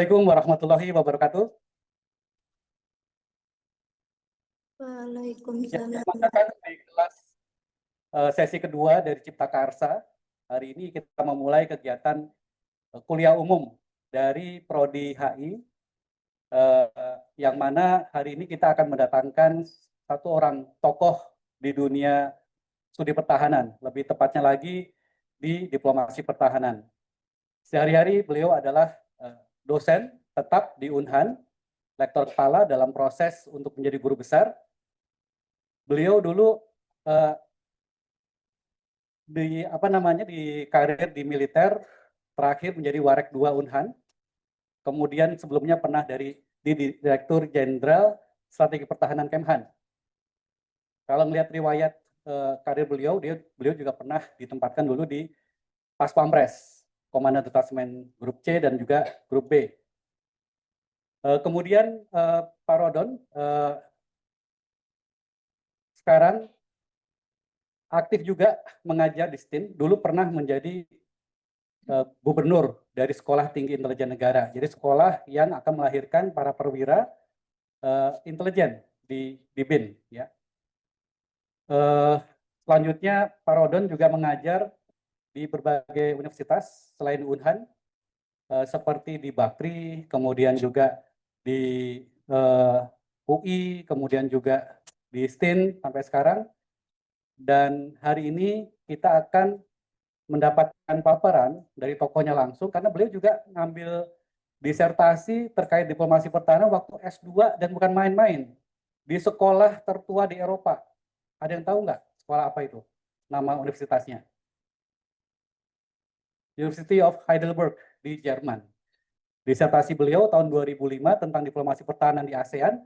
Assalamualaikum warahmatullahi wabarakatuh. Waalaikumsalam. Di kelas sesi kedua dari Cipta Karsa, hari ini kita memulai kegiatan kuliah umum dari Prodi HI, yang mana hari ini kita akan mendatangkan satu orang tokoh di dunia studi pertahanan, lebih tepatnya lagi di diplomasi pertahanan. Sehari-hari beliau adalah dosen tetap di Unhan, lektor kepala dalam proses untuk menjadi guru besar. Beliau dulu di karir di militer, terakhir menjadi Warek 2 Unhan. Kemudian sebelumnya pernah di Direktur Jenderal Strategi Pertahanan Kemhan. Kalau melihat riwayat karir beliau, beliau juga pernah ditempatkan dulu di Pas Pampres, Komandan Detasemen Grup C dan juga Grup B. Kemudian Pak Rodon sekarang aktif juga mengajar di STIN, dulu pernah menjadi gubernur dari Sekolah Tinggi Intelijen Negara. Jadi sekolah yang akan melahirkan para perwira intelijen di BIN. Ya. Selanjutnya Pak Rodon juga mengajar di berbagai universitas selain Unhan, seperti di Bakri, kemudian juga di UI, kemudian juga di STIN sampai sekarang. Dan hari ini kita akan mendapatkan paparan dari tokohnya langsung, karena beliau juga ngambil disertasi terkait diplomasi pertahanan waktu S2 dan bukan main-main. Di sekolah tertua di Eropa. Ada yang tahu nggak sekolah apa itu? Nama universitasnya? University of Heidelberg di Jerman. Disertasi beliau tahun 2005 tentang diplomasi pertahanan di ASEAN.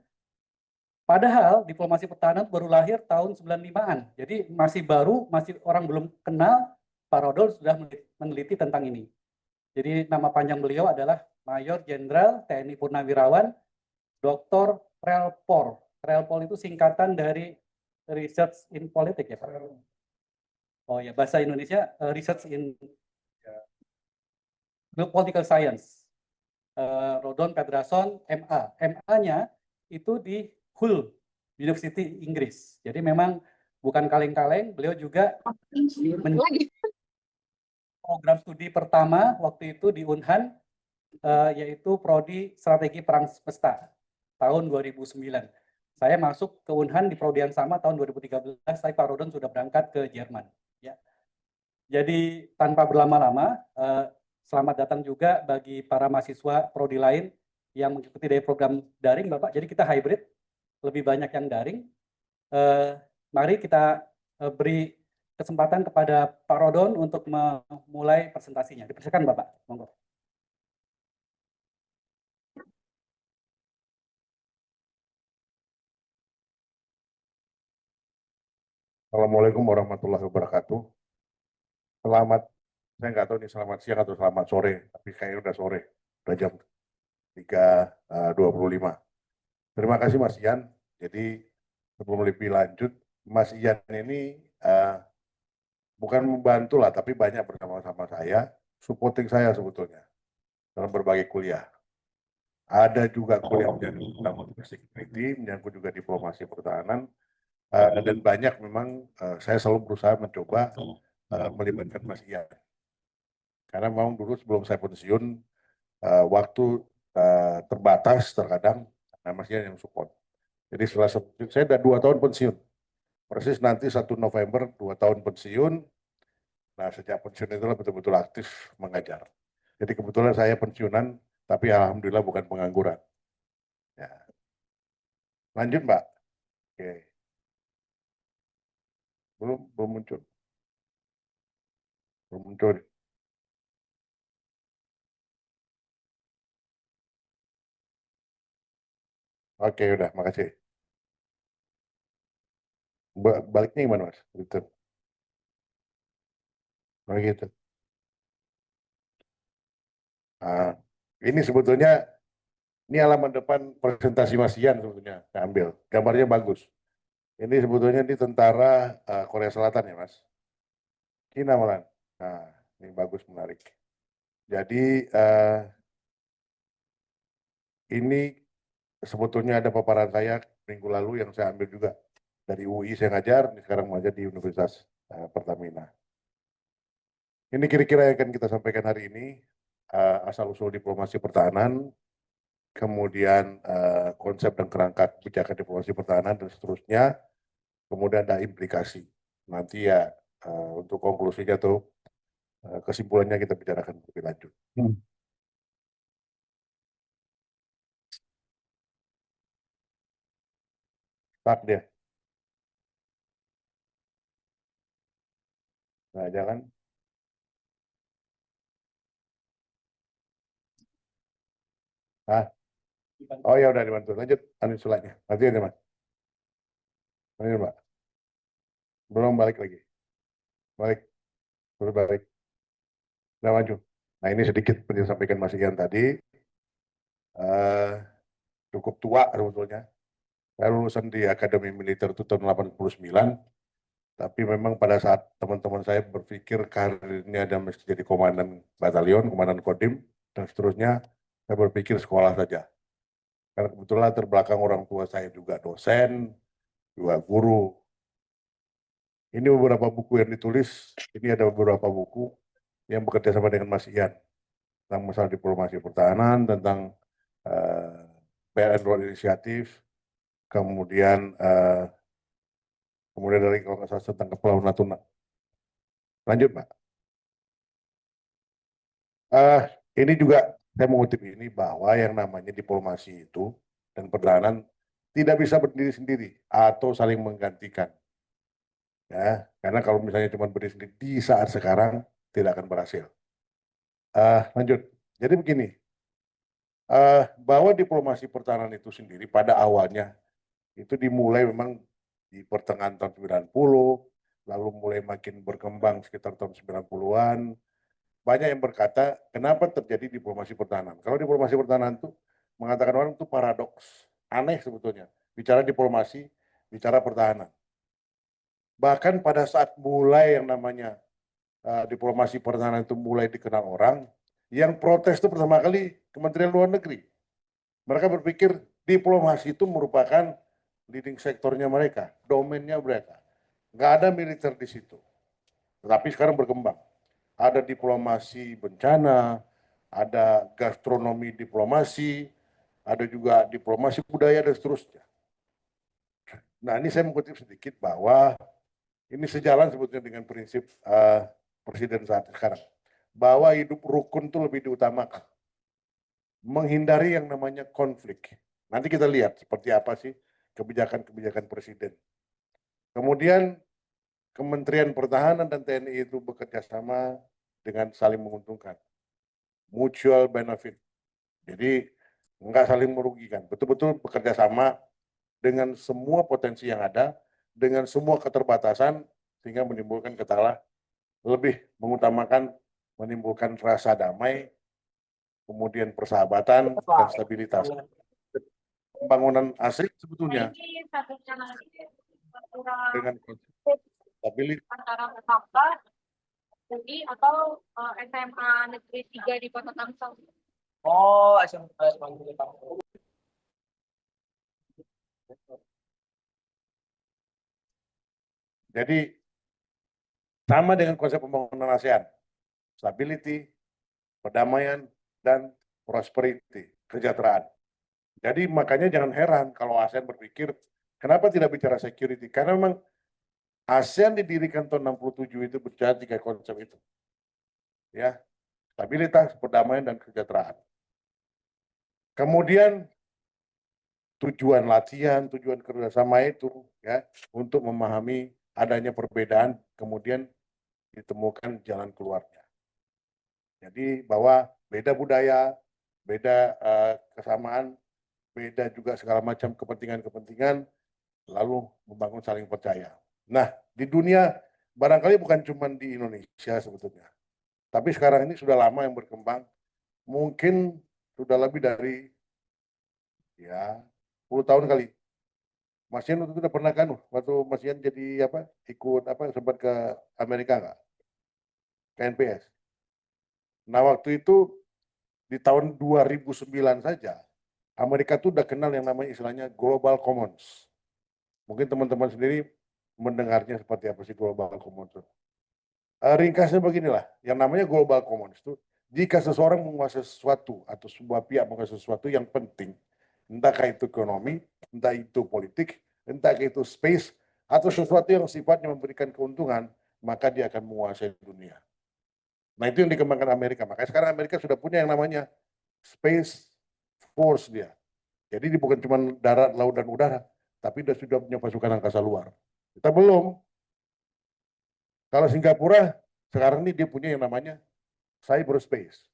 Padahal diplomasi pertahanan baru lahir tahun 95-an. Jadi masih baru, masih orang belum kenal, Pak Rodol sudah meneliti tentang ini. Jadi nama panjang beliau adalah Mayor Jenderal TNI Purnawirawan Dr. Relpor. Relpor itu singkatan dari Research in Politics ya Pak? Oh ya, bahasa Indonesia Research in Political Science. Rodon Pedrason MA. MA-nya itu di Hull University Inggris. Jadi memang bukan kaleng-kaleng, beliau juga program studi pertama waktu itu di Unhan, yaitu Prodi Strategi Perang Semesta tahun 2009. Saya masuk ke Unhan di prodi yang sama tahun 2013, saya Pak Rodon sudah berangkat ke Jerman. Ya. Jadi tanpa berlama-lama, selamat datang juga bagi para mahasiswa prodi lain yang mengikuti dari program daring, Bapak. Jadi kita hybrid, lebih banyak yang daring. Mari kita beri kesempatan kepada Pak Rodon untuk memulai presentasinya. Dipersilakan Bapak. Monggo. Assalamualaikum warahmatullahi wabarakatuh. Saya nggak tahu ini selamat siang atau selamat sore, tapi kayaknya udah sore, udah jam 3.25. Terima kasih Mas Ian. Jadi sebelum lebih lanjut, Mas Ian ini bukan membantu lah, tapi banyak bersama-sama saya, supporting saya sebetulnya dalam berbagai kuliah. Ada juga kuliah menyangkut security, menyangkut juga diplomasi pertahanan, dan banyak memang saya selalu berusaha mencoba melibatkan Mas Ian. Karena memang dulu sebelum saya pensiun, waktu terbatas terkadang, nah Mas Ian yang support. Jadi setelah saya sudah 2 tahun pensiun. Persis nanti 1 November 2 tahun pensiun. Nah sejak pensiun itulah betul-betul aktif mengajar. Jadi kebetulan saya pensiunan, tapi alhamdulillah bukan pengangguran. Ya. Lanjut Mbak. Oke. Belum muncul. Belum muncul. Oke, udah, makasih. Baliknya gimana Mas? Gitu. Oh gitu. Nah, ini sebetulnya, ini halaman depan presentasi Mas Ian sebetulnya, saya ambil. Gambarnya bagus. Ini sebetulnya di tentara Korea Selatan ya Mas. Cina malah. Nah, ini bagus, menarik. Jadi ini sebetulnya ada paparan saya minggu lalu yang saya ambil juga dari UI, saya ngajar, sekarang mengajar di Universitas Pertamina. Ini kira-kira yang akan kita sampaikan hari ini, asal-usul diplomasi pertahanan, kemudian konsep dan kerangka kebijakan diplomasi pertahanan, dan seterusnya, kemudian ada implikasi. Nanti ya untuk konklusinya atau kesimpulannya kita bicarakan lebih lanjut. Tak dia. Nah, jangan. Ah, oh ya udah dibantu. Lanjut, anu sulanya. Nanti aja mas. Lanjut mbak. Belum balik lagi. Balik, terus balik. Nah maju. Nah ini sedikit seperti yang sampaikan Mas Ian tadi. eh Cukup tua sebetulnya. Saya lulusan di Akademi Militer itu tahun 89. Tapi memang pada saat teman-teman saya berpikir karirnya ada mesti jadi komandan batalion, komandan kodim, dan seterusnya, saya berpikir sekolah saja. Karena kebetulan terbelakang orang tua saya juga dosen, juga guru. Ini beberapa buku yang ditulis, ini ada beberapa buku yang bekerja sama dengan Mas Ian tentang masalah diplomasi pertahanan, tentang PLN Road Inisiatif, kemudian dari kalau nggak salah tentang Kepulauan Natuna. Lanjut, Pak. Eh, ini juga saya mengutip ini bahwa yang namanya diplomasi itu dan pertahanan tidak bisa berdiri sendiri atau saling menggantikan. Ya, karena kalau misalnya cuma berdiri sendiri di saat sekarang tidak akan berhasil. Lanjut. Jadi begini, bahwa diplomasi pertahanan itu sendiri pada awalnya itu dimulai memang di pertengahan tahun 90, lalu mulai makin berkembang sekitar tahun 90-an. Banyak yang berkata, kenapa terjadi diplomasi pertahanan? Kalau diplomasi pertahanan itu mengatakan orang itu paradoks, aneh sebetulnya. Bicara diplomasi, bicara pertahanan. Bahkan pada saat mulai yang namanya diplomasi pertahanan itu mulai dikenal orang, yang protes itu pertama kali Kementerian Luar Negeri. Mereka berpikir diplomasi itu merupakan leading sektornya mereka, domainnya mereka. Nggak ada militer di situ. Tetapi sekarang berkembang. Ada diplomasi bencana, ada gastronomi diplomasi, ada juga diplomasi budaya dan seterusnya. Nah ini saya mengutip sedikit bahwa ini sejalan sebetulnya dengan prinsip Presiden saat sekarang. Bahwa hidup rukun itu lebih diutamakan. Menghindari yang namanya konflik. Nanti kita lihat seperti apa sih kebijakan-kebijakan Presiden. Kemudian Kementerian Pertahanan dan TNI itu bekerja sama dengan saling menguntungkan. Mutual benefit. Jadi nggak saling merugikan. Betul-betul bekerja sama dengan semua potensi yang ada, dengan semua keterbatasan, sehingga menimbulkan katalah lebih mengutamakan menimbulkan rasa damai, kemudian persahabatan dan stabilitas. Pembangunan asing sebetulnya dengan konsep stabilitas antara SMK UI atau SMA Negeri 3 di Kota Tangsel. Oh, SMA Negeri Tangsel. Jadi sama dengan konsep pembangunan ASEAN, stability, perdamaian, dan prosperity, kesejahteraan. Jadi makanya jangan heran kalau ASEAN berpikir, kenapa tidak bicara security? Karena memang ASEAN didirikan tahun 67 itu bicara 3 konsep itu. Ya, stabilitas, perdamaian, dan kesejahteraan. Kemudian tujuan latihan, tujuan kerjasama itu ya untuk memahami adanya perbedaan, kemudian ditemukan jalan keluarnya. Jadi bahwa beda budaya, beda kesamaan, beda juga segala macam kepentingan-kepentingan, lalu membangun saling percaya. Nah, di dunia barangkali bukan cuma di Indonesia sebetulnya, tapi sekarang ini sudah lama yang berkembang, mungkin sudah lebih dari ya 10 tahun kali. Mas Ian waktu itu udah pernah kan, waktu Mas Ian jadi apa, ikut apa, sempat ke Amerika nggak? Ke NPS. Nah waktu itu di tahun 2009 saja, Amerika tuh udah kenal yang namanya istilahnya Global Commons. Mungkin teman-teman sendiri mendengarnya seperti apa sih Global Commons itu. Ringkasnya beginilah, yang namanya Global Commons itu, jika seseorang menguasai sesuatu atau sebuah pihak menguasai sesuatu yang penting, entahkah itu ekonomi, entah itu politik, entah itu space, atau sesuatu yang sifatnya memberikan keuntungan, maka dia akan menguasai dunia. Nah itu yang dikembangkan Amerika. Makanya sekarang Amerika sudah punya yang namanya Space Force dia. Jadi dia bukan cuma darat, laut, dan udara, tapi dia sudah punya pasukan angkasa luar. Kita belum. Kalau Singapura, sekarang ini dia punya yang namanya cyberspace.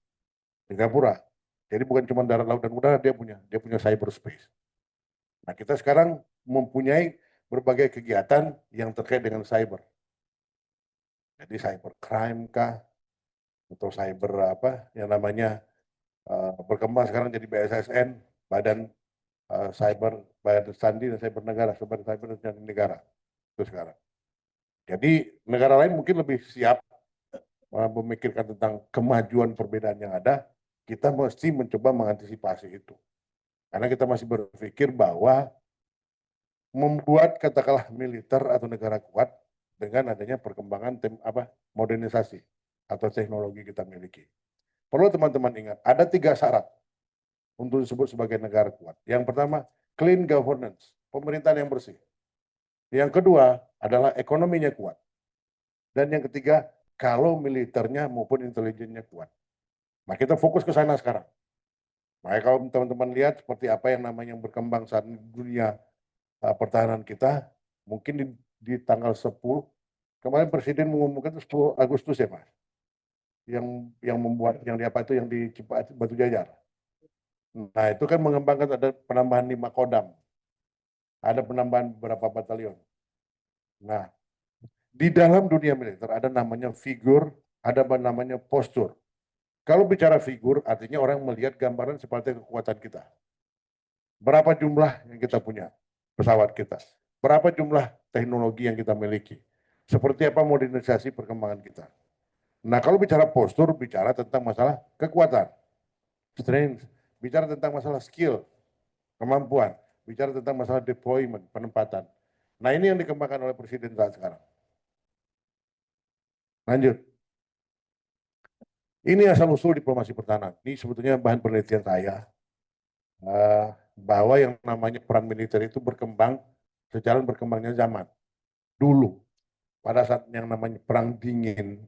Singapura. Jadi bukan cuma darat, laut, dan udara dia punya cyberspace. Nah kita sekarang mempunyai berbagai kegiatan yang terkait dengan cyber. Jadi cyber crime kah, atau cyber apa yang namanya berkembang sekarang jadi BSSN, Badan Badan Sandi dan Cyber Negara, Cyber dan Negara itu sekarang. Jadi negara lain mungkin lebih siap memikirkan tentang kemajuan perbedaan yang ada, kita mesti mencoba mengantisipasi itu. Karena kita masih berpikir bahwa membuat katakanlah militer atau negara kuat dengan adanya perkembangan modernisasi atau teknologi kita miliki. Perlu teman-teman ingat, ada 3 syarat untuk disebut sebagai negara kuat. Yang pertama, clean governance, pemerintahan yang bersih. Yang kedua adalah ekonominya kuat. Dan yang ketiga, kalau militernya maupun intelijennya kuat. Nah, kita fokus ke sana sekarang. Makanya kalau teman-teman lihat seperti apa yang namanya berkembang saat ini dunia pertahanan kita, mungkin di tanggal 10, kemarin Presiden mengumumkan 10 Agustus ya Mas, yang membuat, yang di apa itu, yang di Batu Jajar. Nah itu kan mengembangkan ada penambahan 5 Kodam, ada penambahan beberapa batalion. Nah di dalam dunia militer ada namanya figur, ada namanya postur. Kalau bicara figur, artinya orang melihat gambaran seperti kekuatan kita. Berapa jumlah yang kita punya, pesawat kita. Berapa jumlah teknologi yang kita miliki. Seperti apa modernisasi perkembangan kita. Nah kalau bicara postur, bicara tentang masalah kekuatan. Strength, bicara tentang masalah skill, kemampuan. Bicara tentang masalah deployment, penempatan. Nah ini yang dikembangkan oleh Presiden saat sekarang. Lanjut. Ini asal-usul diplomasi pertahanan. Ini sebetulnya bahan penelitian saya. Bahwa yang namanya peran militer itu berkembang sejalan berkembangnya zaman. Dulu, pada saat yang namanya perang dingin,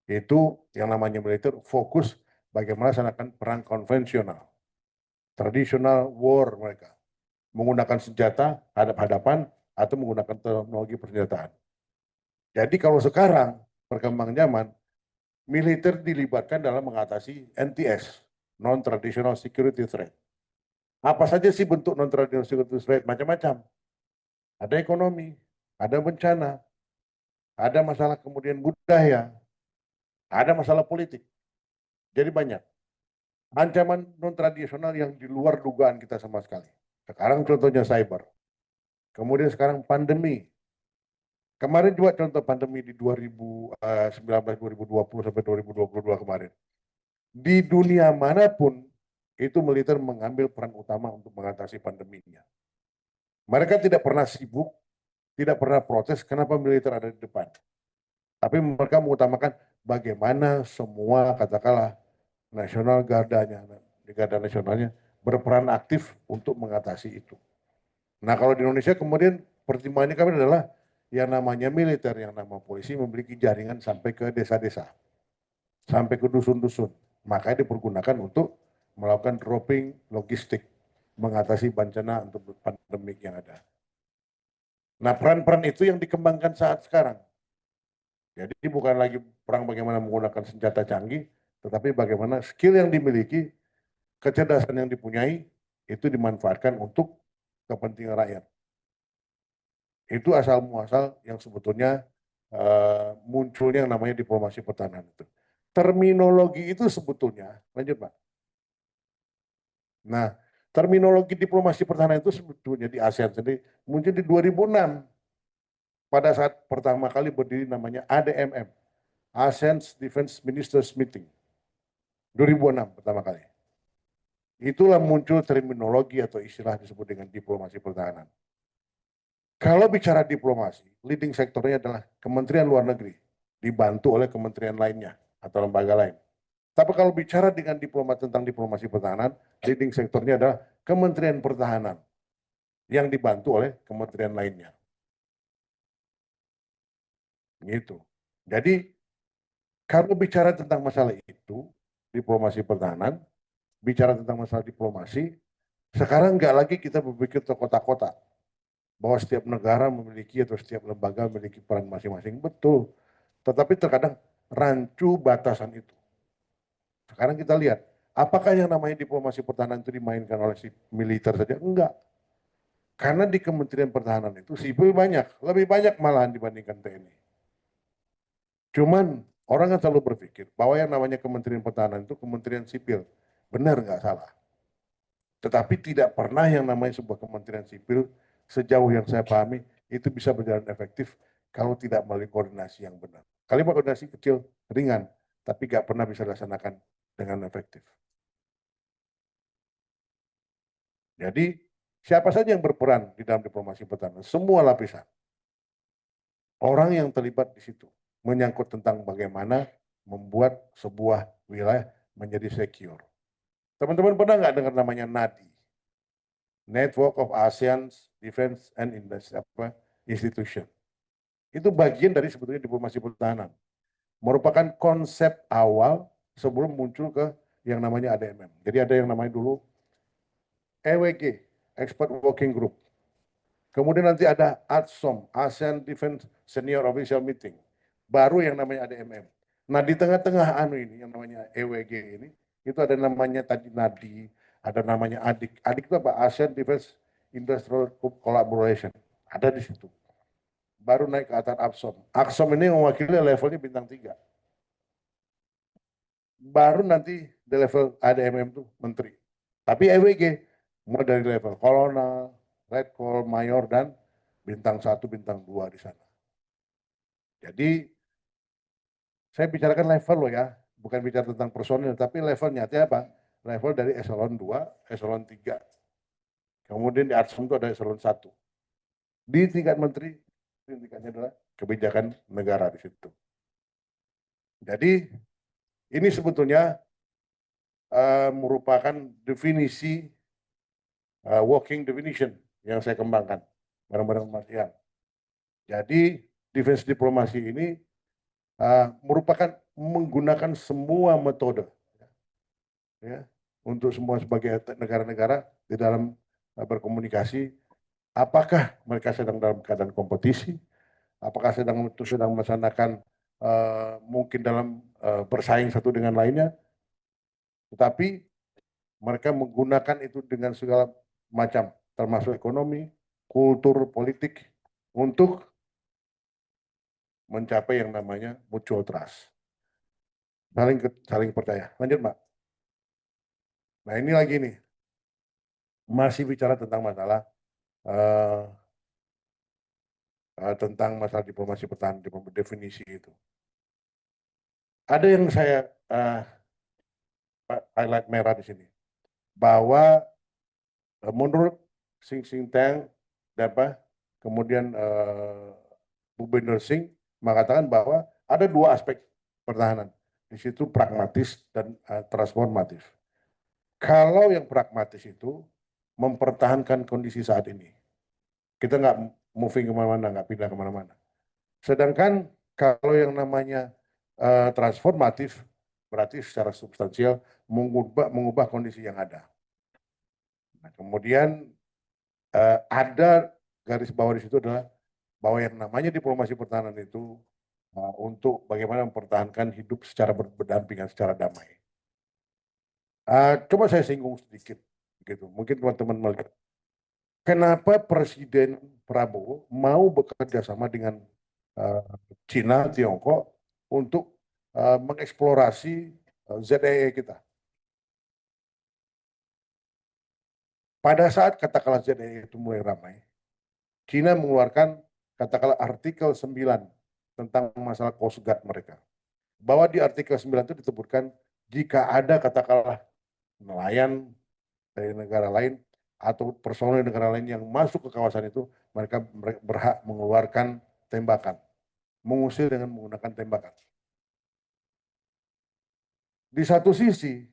itu yang namanya militer fokus bagaimana melaksanakan perang konvensional. Traditional war mereka. Menggunakan senjata hadap-hadapan atau menggunakan teknologi persenjataan. Jadi kalau sekarang perkembangan zaman, militer dilibatkan dalam mengatasi NTS, non-traditional security threat. Apa saja sih bentuk non-traditional security threat? Macam-macam. Ada ekonomi, ada bencana, ada masalah kemudian budaya, ada masalah politik. Jadi banyak. Ancaman non-tradisional yang di luar dugaan kita sama sekali. Sekarang contohnya cyber. Kemudian sekarang pandemi. Kemarin juga contoh pandemi di 2019, 2020 sampai 2022 kemarin. Di dunia manapun, itu militer mengambil peran utama untuk mengatasi pandeminya. Mereka tidak pernah sibuk, tidak pernah protes kenapa militer ada di depan. Tapi mereka mengutamakan bagaimana semua katakanlah nasional gardanya, garda nasionalnya berperan aktif untuk mengatasi itu. Nah kalau di Indonesia kemudian pertimbangannya kami adalah yang namanya militer, yang nama polisi memiliki jaringan sampai ke desa-desa, sampai ke dusun-dusun. Makanya dipergunakan untuk melakukan dropping logistik, mengatasi bencana untuk pandemik yang ada. Nah peran-peran itu yang dikembangkan saat sekarang. Jadi bukan lagi perang bagaimana menggunakan senjata canggih, tetapi bagaimana skill yang dimiliki, kecerdasan yang dipunyai, itu dimanfaatkan untuk kepentingan rakyat. Itu asal muasal yang sebetulnya munculnya yang namanya diplomasi pertahanan itu. Terminologi itu sebetulnya, lanjut Pak. Nah, terminologi diplomasi pertahanan itu sebetulnya di ASEAN sendiri muncul di 2006. Pada saat pertama kali berdiri namanya ADMM, ASEAN Defense Ministers Meeting. 2006 pertama kali. Itulah muncul terminologi atau istilah disebut dengan diplomasi pertahanan. Kalau bicara diplomasi, leading sektornya adalah Kementerian Luar Negeri, dibantu oleh kementerian lainnya atau lembaga lain. Tapi kalau bicara dengan diplomat tentang diplomasi pertahanan, leading sektornya adalah Kementerian Pertahanan yang dibantu oleh kementerian lainnya. Gitu. Jadi kalau bicara tentang masalah itu, diplomasi pertahanan, bicara tentang masalah diplomasi, sekarang nggak lagi kita berpikir terkotak-kotak bahwa setiap negara memiliki atau setiap lembaga memiliki peran masing-masing. Betul. Tetapi terkadang rancu batasan itu. Sekarang kita lihat, apakah yang namanya diplomasi pertahanan itu dimainkan oleh si militer saja? Enggak. Karena di Kementerian Pertahanan itu sipil banyak, lebih banyak malahan dibandingkan TNI. Cuman orang kan selalu berpikir bahwa yang namanya Kementerian Pertahanan itu kementerian sipil. Benar nggak salah. Tetapi tidak pernah yang namanya sebuah kementerian sipil sejauh yang saya pahami itu bisa berjalan efektif kalau tidak melalui koordinasi yang benar. Kalimat koordinasi kecil, ringan, tapi nggak pernah bisa dilaksanakan dengan efektif. Jadi siapa saja yang berperan di dalam diplomasi pertahanan, semua lapisan. Orang yang terlibat di situ menyangkut tentang bagaimana membuat sebuah wilayah menjadi secure. Teman-teman pernah nggak dengar namanya NADI? Network of ASEAN Defense and Institution. Itu bagian dari sebetulnya diplomasi pertahanan. Merupakan konsep awal sebelum muncul ke yang namanya ADMM. Jadi ada yang namanya dulu EWG, Expert Working Group. Kemudian nanti ada ADSOM, ASEAN Defense Senior Official Meeting. Baru yang namanya ADMM. Nah di tengah-tengah ini, yang namanya EWG ini, itu ada namanya tadi NADI, ada namanya ADIK. ADIK itu apa? ASEAN Defense Industrial Collaboration. Ada di situ. Baru naik ke atas ADSOM. ADSOM ini mewakili levelnya bintang 3. Baru nanti di level ADMM itu menteri. Tapi EWG, mulai dari level kolonel, letkol, mayor, dan bintang 1, bintang 2 di sana. Jadi, saya bicarakan level loh ya, bukan bicara tentang personil, tapi levelnya itu apa? Level dari eselon 2, eselon 3. Kemudian di ADSOM itu ada eselon 1. Di tingkat menteri, tingkatnya adalah kebijakan negara di situ. Jadi, ini sebetulnya merupakan definisi, working definition yang saya kembangkan bareng-bareng Mas Ian. Jadi, defense diplomasi ini merupakan menggunakan semua metode ya, untuk semua sebagai negara-negara di dalam berkomunikasi. Apakah mereka sedang dalam keadaan kompetisi? Apakah sedang melaksanakan mungkin dalam bersaing satu dengan lainnya? Tetapi mereka menggunakan itu dengan segala macam, termasuk ekonomi, kultur, politik, untuk mencapai yang namanya mutual trust. Saling percaya. Lanjut, Mbak. Nah, ini lagi nih. Masih bicara tentang masalah tentang masalah diplomasi pertahanan, definisi itu. Ada yang saya highlight merah di sini. Bahwa menurut Sing Tang, kemudian Bu Bender Singh mengatakan bahwa ada 2 aspek pertahanan. Di situ pragmatis dan transformatif. Kalau yang pragmatis itu mempertahankan kondisi saat ini. Kita nggak moving kemana-mana, nggak pindah kemana-mana. Sedangkan kalau yang namanya transformatif, berarti secara substansial mengubah kondisi yang ada. Nah, kemudian ada garis bawah di situ adalah bahwa yang namanya diplomasi pertahanan itu untuk bagaimana mempertahankan hidup secara berdampingan, secara damai. Coba saya singgung sedikit, gitu. Mungkin teman-teman melihat kenapa Presiden Prabowo mau bekerja sama dengan Cina, Tiongkok untuk mengeksplorasi ZEE kita. Pada saat katakanlah ZEE itu mulai ramai, Cina mengeluarkan katakanlah artikel 9 tentang masalah Coast Guard mereka. Bahwa di artikel 9 itu disebutkan jika ada katakanlah nelayan dari negara lain atau personel negara lain yang masuk ke kawasan itu, mereka berhak mengeluarkan tembakan, mengusir dengan menggunakan tembakan. Di satu sisi,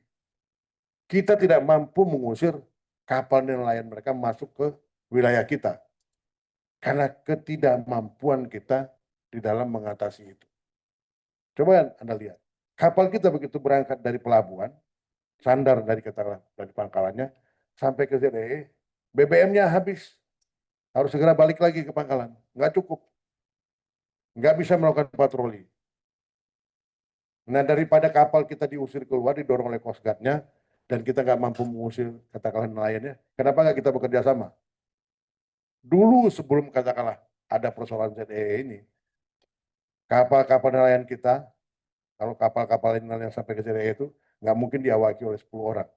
kita tidak mampu mengusir kapal nelayan mereka masuk ke wilayah kita karena ketidakmampuan kita di dalam mengatasi itu. Coba Anda lihat, kapal kita begitu berangkat dari pelabuhan, sandar dari pangkalannya sampai ke ZEE, BBM-nya habis, harus segera balik lagi ke pangkalan, nggak cukup, nggak bisa melakukan patroli. Nah, daripada kapal kita diusir keluar, didorong oleh Coast Guard-nya, dan kita nggak mampu mengusir katakanlah nelayannya, kenapa nggak kita bekerja sama? Dulu sebelum katakanlah ada persoalan ZEE ini, kapal-kapal nelayan kita, kalau kapal-kapal nelayan yang sampai ke ZEE itu, nggak mungkin diawaki oleh 10 orang.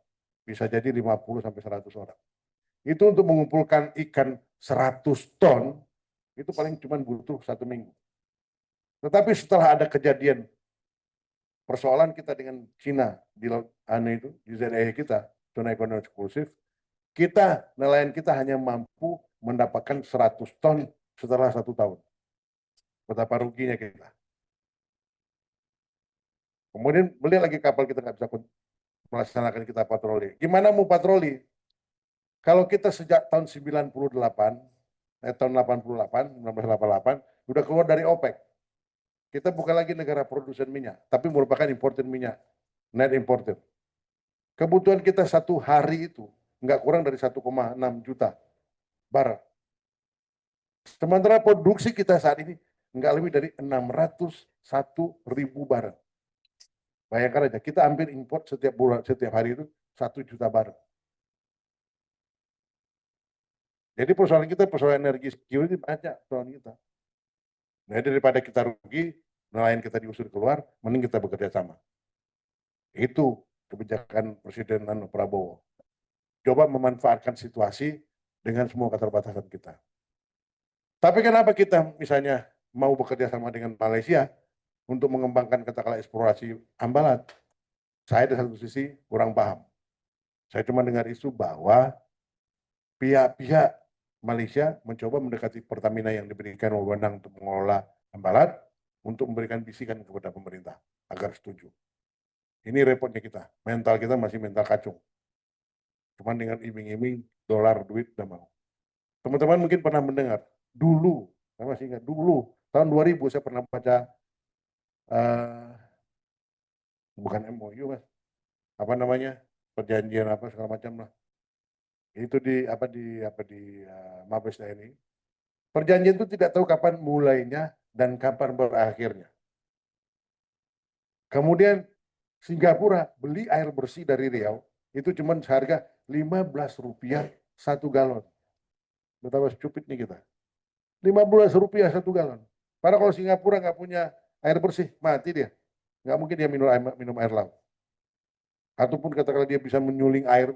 Bisa jadi 50-100 orang. Itu untuk mengumpulkan ikan 100 ton, itu paling cuma butuh 1 minggu. Tetapi setelah ada kejadian persoalan kita dengan Cina di ZEE kita, zona ekonomi eksklusif, nelayan kita hanya mampu mendapatkan 100 ton setelah 1 tahun. Betapa ruginya kita. Kemudian beli lagi kapal kita nggak bisa melaksanakan kita patroli. Gimana mau patroli? Kalau kita sejak tahun 98, tahun 88, 1988, udah keluar dari OPEC. Kita bukan lagi negara produsen minyak, tapi merupakan importer minyak, net importer. Kebutuhan kita satu hari itu nggak kurang dari 1,6 juta barrel. Sementara produksi kita saat ini nggak lebih dari 601.000 barrel. Bayangkan aja, kita hampir import setiap hari itu 1 juta barrel. Jadi persoalan kita, persoalan energi security banyak persoalan kita. Nah, daripada kita rugi, nelayan kita diusir keluar, mending kita bekerja sama. Itu kebijakan Presiden Prabowo. Coba memanfaatkan situasi dengan semua keterbatasan kita. Tapi kenapa kita misalnya mau bekerja sama dengan Malaysia untuk mengembangkan katakanlah eksplorasi ambalat? Saya di satu sisi kurang paham. Saya cuma dengar isu bahwa pihak-pihak Malaysia mencoba mendekati Pertamina yang diberikan wewenang untuk mengelola ambalat untuk memberikan bisikan kepada pemerintah agar setuju. Ini repotnya kita, mental kita masih mental kacung. Cuman dengan iming-iming dolar, duit, udah mau. Teman-teman mungkin pernah mendengar, dulu, saya masih ingat, dulu, tahun 2000 saya pernah baca, bukan MOU mas, apa namanya, perjanjian apa segala macam lah. Itu di Mabes TNI. Perjanjian itu tidak tahu kapan mulainya dan kapan berakhirnya. Kemudian Singapura beli air bersih dari Riau itu cuma seharga Rp15 1 galon. Betapa stupid nih kita. Rp15 1 galon. Padahal kalau Singapura nggak punya air bersih, mati dia. Nggak mungkin dia minum air laut. Ataupun katakanlah dia bisa menyuling air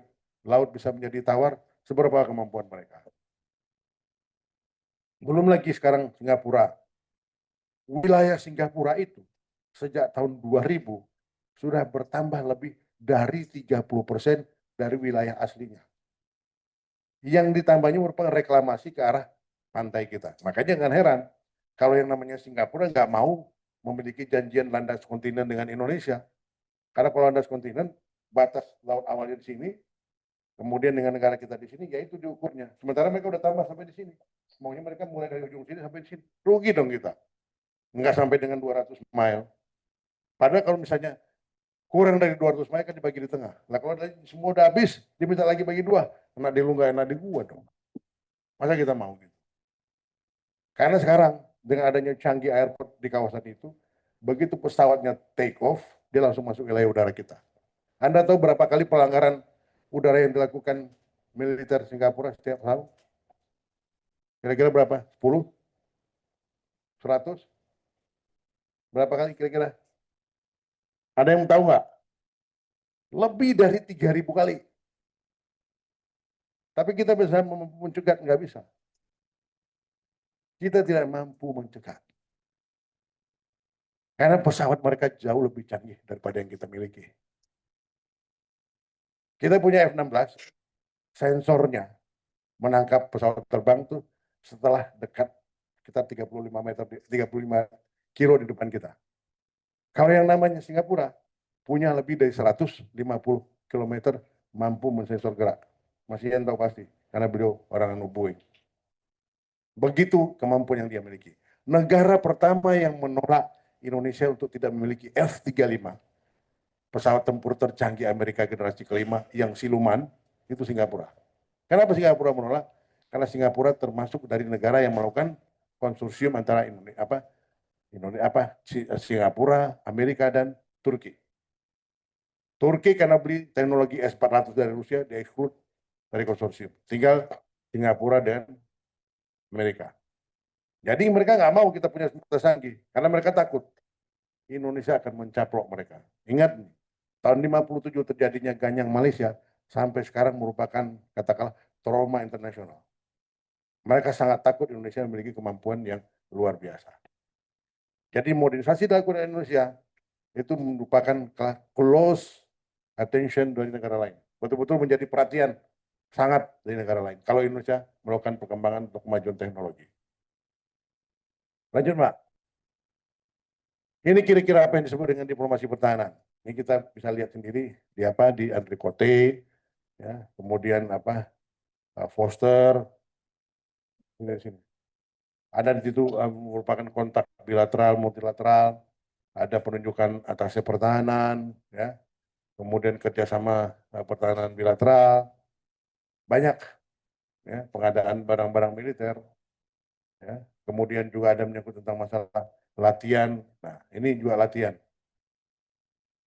laut bisa menjadi tawar, seberapa kemampuan mereka. Belum lagi sekarang Singapura. Wilayah Singapura itu sejak tahun 2000 sudah bertambah lebih dari 30% dari wilayah aslinya. Yang ditambahnya merupakan reklamasi ke arah pantai kita. Makanya jangan heran kalau yang namanya Singapura nggak mau memiliki janjian landas kontinen dengan Indonesia. Karena kalau landas kontinen, batas laut awalnya di sini, kemudian dengan negara kita di sini, ya itu diukurnya. Sementara mereka udah tambah sampai di sini. Maunya mereka mulai dari ujung sini sampai di sini. Rugi dong kita. Nggak sampai dengan 200 mile. Padahal kalau misalnya kurang dari 200 mile kan dibagi di tengah. Nah kalau semua udah habis, diminta lagi bagi 2. Kena di lu nggak enak di gua dong. Masa kita mau gitu? Karena sekarang dengan adanya canggih airport di kawasan itu, begitu pesawatnya take off, dia langsung masuk wilayah udara kita. Anda tahu berapa kali pelanggaran udara yang dilakukan militer Singapura setiap tahun? Kira-kira berapa? 10? 100? Berapa kali kira-kira? Ada yang tahu nggak? Lebih dari 3.000 kali. Tapi kita bisa mencegah, nggak bisa. Kita tidak mampu mencegah. Karena pesawat mereka jauh lebih canggih daripada yang kita miliki. Kita punya F-16, sensornya menangkap pesawat terbang tuh setelah dekat kita 35 kilo di depan kita. Kalau yang namanya Singapura punya lebih dari 150 km mampu mensensor gerak. Masih yang tahu pasti karena beliau orang anu Boeing. Begitu kemampuan yang dia miliki. Negara pertama yang menolak Indonesia untuk tidak memiliki F-35, pesawat tempur tercanggih Amerika generasi kelima yang siluman, itu Singapura. Kenapa Singapura menolak? Karena Singapura termasuk dari negara yang melakukan konsorsium antara Singapura, Amerika, dan Turki. Turki karena beli teknologi S-400 dari Rusia, dieksklud dari konsorsium. Tinggal Singapura dan Amerika. Jadi mereka nggak mau kita punya senjata canggih, karena mereka takut Indonesia akan mencaplok mereka. Ingat, tahun 57 terjadinya Ganyang Malaysia, sampai sekarang merupakan katakanlah trauma internasional. Mereka sangat takut Indonesia memiliki kemampuan yang luar biasa. Jadi modernisasi dilakukan di Indonesia itu merupakan close attention dari negara lain. Betul-betul menjadi perhatian sangat dari negara lain. Kalau Indonesia melakukan perkembangan untuk kemajuan teknologi. Lanjut, Mbak. Ini kira-kira apa yang disebut dengan diplomasi pertahanan. Ini kita bisa lihat sendiri di Andri Kote, ya, kemudian Foster, sini. Ada di situ merupakan kontak bilateral, multilateral, ada penunjukan atasnya pertahanan, ya, kemudian kerjasama pertahanan bilateral, banyak, ya, pengadaan barang-barang militer, ya, kemudian juga ada menyangkut tentang masalah latihan. Nah, ini juga latihan.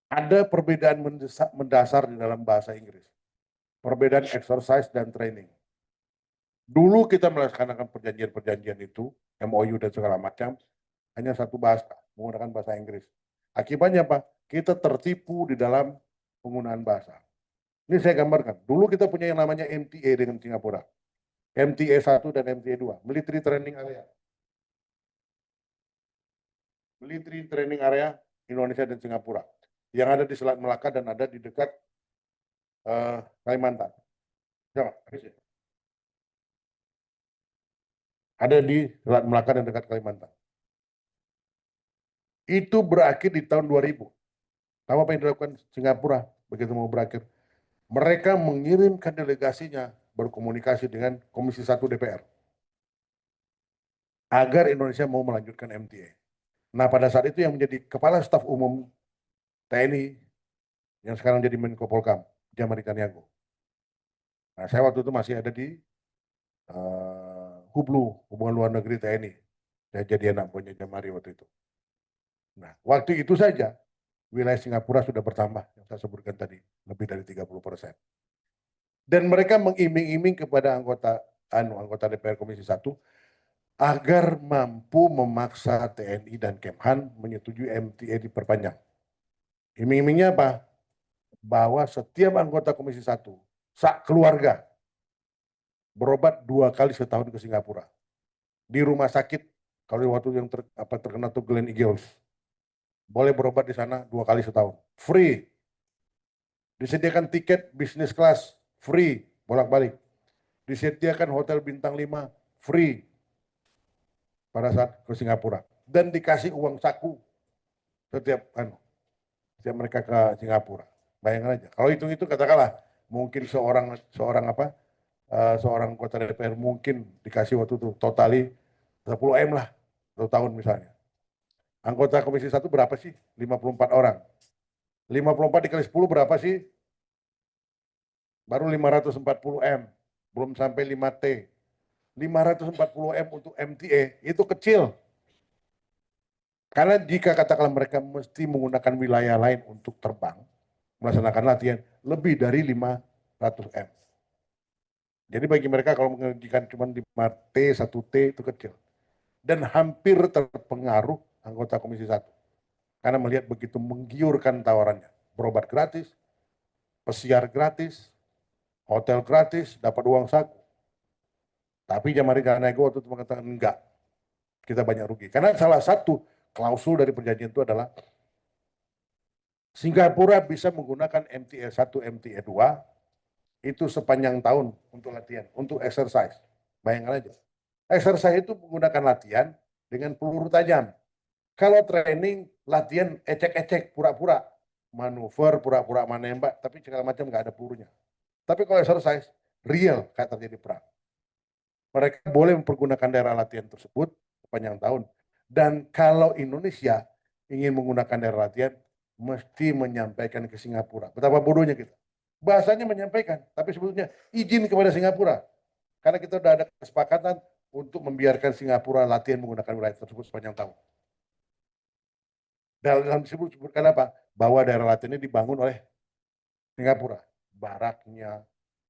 Ada perbedaan mendasar di dalam bahasa Inggris. Perbedaan exercise dan training. Dulu kita melaksanakan perjanjian-perjanjian itu, MOU dan segala macam, hanya satu bahasa, menggunakan bahasa Inggris. Akibatnya apa? Kita tertipu di dalam penggunaan bahasa. Ini saya gambarkan. Dulu kita punya yang namanya MTA dengan Singapura. MTA 1 dan MTA 2, Military Training Area. Military Training Area Indonesia dan Singapura. Yang ada di Selat Melaka dan ada di dekat Kalimantan. Ada di Selat Melaka dan dekat Kalimantan. Itu berakhir di tahun 2000. Tahu apa yang dilakukan Singapura begitu mau berakhir? Mereka mengirimkan delegasinya berkomunikasi dengan Komisi 1 DPR agar Indonesia mau melanjutkan MTA. Nah, pada saat itu yang menjadi Kepala Staf Umum TNI yang sekarang jadi Menko Polkam, Jamari Taniago. Nah, saya waktu itu masih ada di Hublu, Hubungan Luar Negeri TNI. Saya jadi anak buahnya Jamari waktu itu. Nah, waktu itu saja wilayah Singapura sudah bertambah, yang saya sebutkan tadi, lebih dari 30%. Dan mereka mengiming-iming kepada anggota DPR Komisi 1 agar mampu memaksa TNI dan Kemhan menyetujui MTA diperpanjang. Iming-imingnya apa? Bahwa setiap anggota Komisi 1, keluarga, berobat 2 kali setahun ke Singapura. Di rumah sakit, kalau waktu yang terkena tuh Glen Eagles, boleh berobat di sana 2 kali setahun. Free. Disediakan tiket bisnis kelas, free, bolak-balik. Disediakan hotel bintang 5, free pada saat ke Singapura. Dan dikasih uang saku setiap mereka ke Singapura. Bayangkan aja. Kalau hitung itu katakanlah mungkin seorang anggota DPR mungkin dikasih waktu itu totali 10 M lah, 1 tahun misalnya. Anggota Komisi 1 berapa sih? 54 orang. 54 dikali 10 berapa sih? Baru 540 M. Belum sampai 5T. 540 M untuk MTA itu kecil. Karena jika katakanlah mereka mesti menggunakan wilayah lain untuk terbang, melaksanakan latihan, lebih dari 500 M. Jadi bagi mereka kalau mengajukan cuma 5T, 1T itu kecil. Dan hampir terpengaruh anggota Komisi 1. Karena melihat begitu menggiurkan tawarannya. Berobat gratis, pesiar gratis, hotel gratis, dapat uang saku. Tapi Jamari Taniago waktu itu mengatakan enggak, kita banyak rugi. Karena salah satu klausul dari perjanjian itu adalah Singapura bisa menggunakan MTA 1, MTA 2 Itu sepanjang tahun untuk latihan, untuk exercise. Bayangkan aja. Exercise itu menggunakan latihan dengan peluru tajam. Kalau training, latihan ecek-ecek, pura-pura. Manuver, pura-pura menembak, tapi segala macam nggak ada pelurunya. Tapi kalau exercise, real kayak terjadi perang. Mereka boleh mempergunakan daerah latihan tersebut sepanjang tahun. Dan kalau Indonesia ingin menggunakan daerah latihan, mesti menyampaikan ke Singapura. Betapa bodohnya kita. Bahasanya menyampaikan, tapi sebetulnya izin kepada Singapura. Karena kita sudah ada kesepakatan untuk membiarkan Singapura latihan menggunakan wilayah tersebut sepanjang tahun. Dalam disebutkan apa? Bahwa daerah latihan ini dibangun oleh Singapura. Baraknya,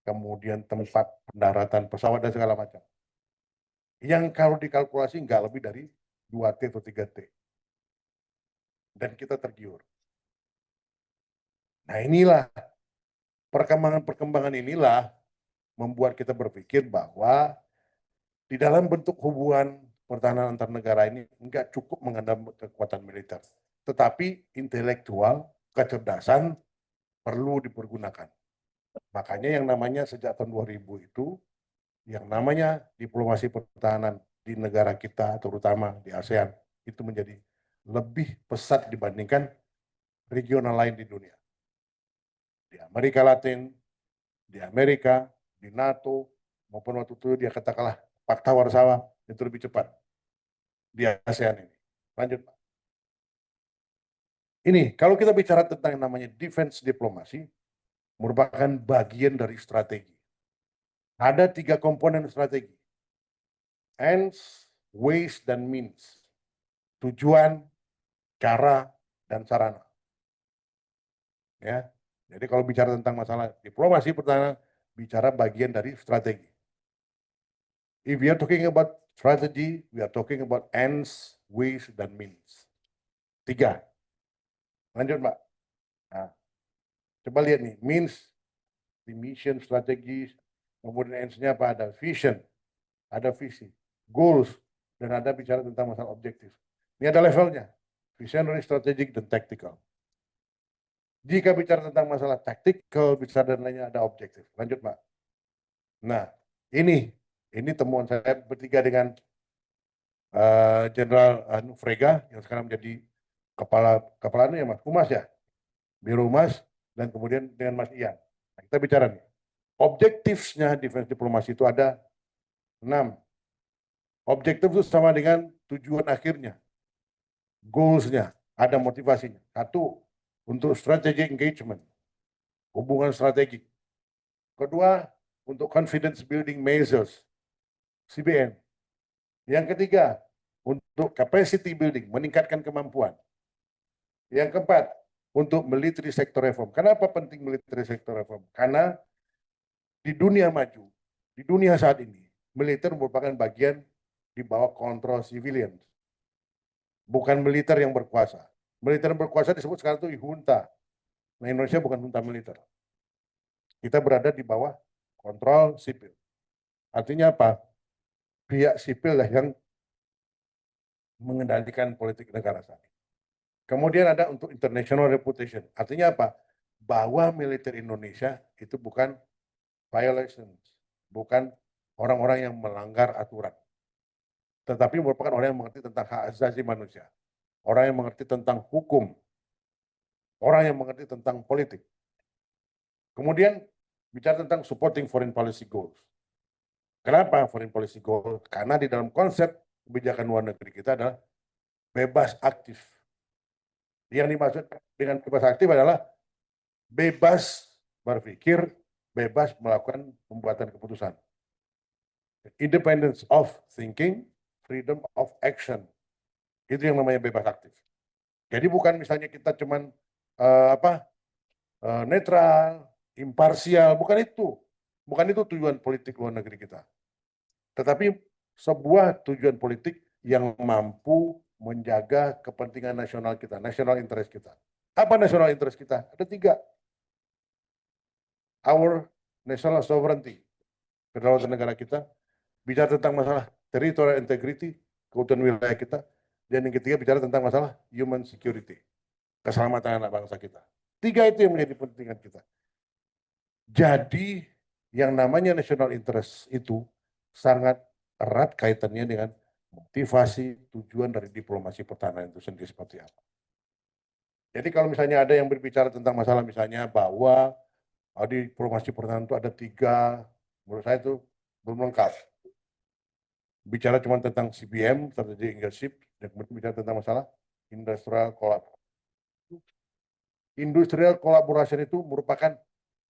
kemudian tempat pendaratan pesawat dan segala macam. Yang kalau dikalkulasi nggak lebih dari 2T atau 3T. Dan kita tergiur. Nah inilah, perkembangan-perkembangan inilah membuat kita berpikir bahwa di dalam bentuk hubungan pertahanan antar negara ini nggak cukup mengandalkan kekuatan militer. Tetapi intelektual, kecerdasan perlu dipergunakan. Makanya yang namanya sejak tahun 2000 itu, yang namanya diplomasi pertahanan di negara kita, terutama di ASEAN, itu menjadi lebih pesat dibandingkan regional lain di dunia. Di Amerika Latin, di Amerika, di NATO, maupun waktu itu dia katakanlah Fakta Warsawa, itu lebih cepat di ASEAN ini. Lanjut, Pak. Ini, kalau kita bicara tentang yang namanya defense diplomasi, merupakan bagian dari strategi. Ada 3 komponen strategi. Ends, ways, dan means. Tujuan, cara, dan sarana. Ya. Jadi kalau bicara tentang masalah diplomasi pertahanan, bicara bagian dari strategi. If we are talking about strategy, we are talking about ends, ways, dan means. 3. Lanjut, Mbak. Nah, coba lihat nih, means, the mission, strategi, kemudian ends-nya apa? Ada vision, ada visi, goals, dan ada bicara tentang masalah objektif. Ini ada levelnya, visionary, strategic, dan tactical. Jika bicara tentang masalah tactical, bicara dan lainnya ada objektif. Lanjut, Pak. Nah, ini temuan saya bertiga dengan Jenderal Frega yang sekarang menjadi kepala ya Mas, Humas ya, Biro Humas, dan kemudian dengan Mas Ian. Nah, kita bicara nih, objektifnya defense diplomasi itu ada 6. Objektif itu sama dengan tujuan akhirnya, goals-nya, ada motivasinya. 1, untuk strategic engagement, hubungan strategi. Kedua, untuk confidence building measures, CBM. Yang ketiga, untuk capacity building, meningkatkan kemampuan. Yang keempat, untuk military sector reform. Kenapa penting military sector reform? Karena di dunia maju, di dunia saat ini, militer merupakan bagian di bawah kontrol civilian. Bukan militer yang berkuasa. Militer yang berkuasa disebut sekarang itu junta. Nah, Indonesia bukan junta militer. Kita berada di bawah kontrol sipil. Artinya apa? Pihak sipil lah yang mengendalikan politik negara saat ini. Kemudian ada untuk international reputation. Artinya apa? Bahwa militer Indonesia itu bukan violations, bukan orang-orang yang melanggar aturan, tetapi merupakan orang yang mengerti tentang hak asasi manusia, orang yang mengerti tentang hukum, orang yang mengerti tentang politik. Kemudian bicara tentang supporting foreign policy goals. Kenapa foreign policy goals? Karena di dalam konsep kebijakan luar negeri kita adalah bebas aktif. Yang dimaksud dengan bebas aktif adalah bebas berpikir, bebas melakukan pembuatan keputusan. Independence of thinking, freedom of action. Itu yang namanya bebas aktif. Jadi bukan misalnya kita cuman netral, imparsial, bukan itu. Bukan itu tujuan politik luar negeri kita. Tetapi sebuah tujuan politik yang mampu menjaga kepentingan nasional kita, national interest kita. Apa national interest kita? Ada 3. Our national sovereignty, kedaulatan negara kita, bicara tentang masalah territorial integrity, keutuhan wilayah kita, dan yang ketiga bicara tentang masalah human security, keselamatan anak bangsa kita. 3 itu yang menjadi kepentingan kita. Jadi yang namanya national interest itu sangat erat kaitannya dengan motivasi tujuan dari diplomasi pertahanan itu sendiri seperti apa. Jadi kalau misalnya ada yang berbicara tentang masalah misalnya bahwa di diplomasi pertahanan itu ada 3, menurut saya itu belum lengkap. Bicara cuma tentang CBM, strategi leadership, dan kemudian bicara tentang masalah industrial collaboration. Industrial collaboration itu merupakan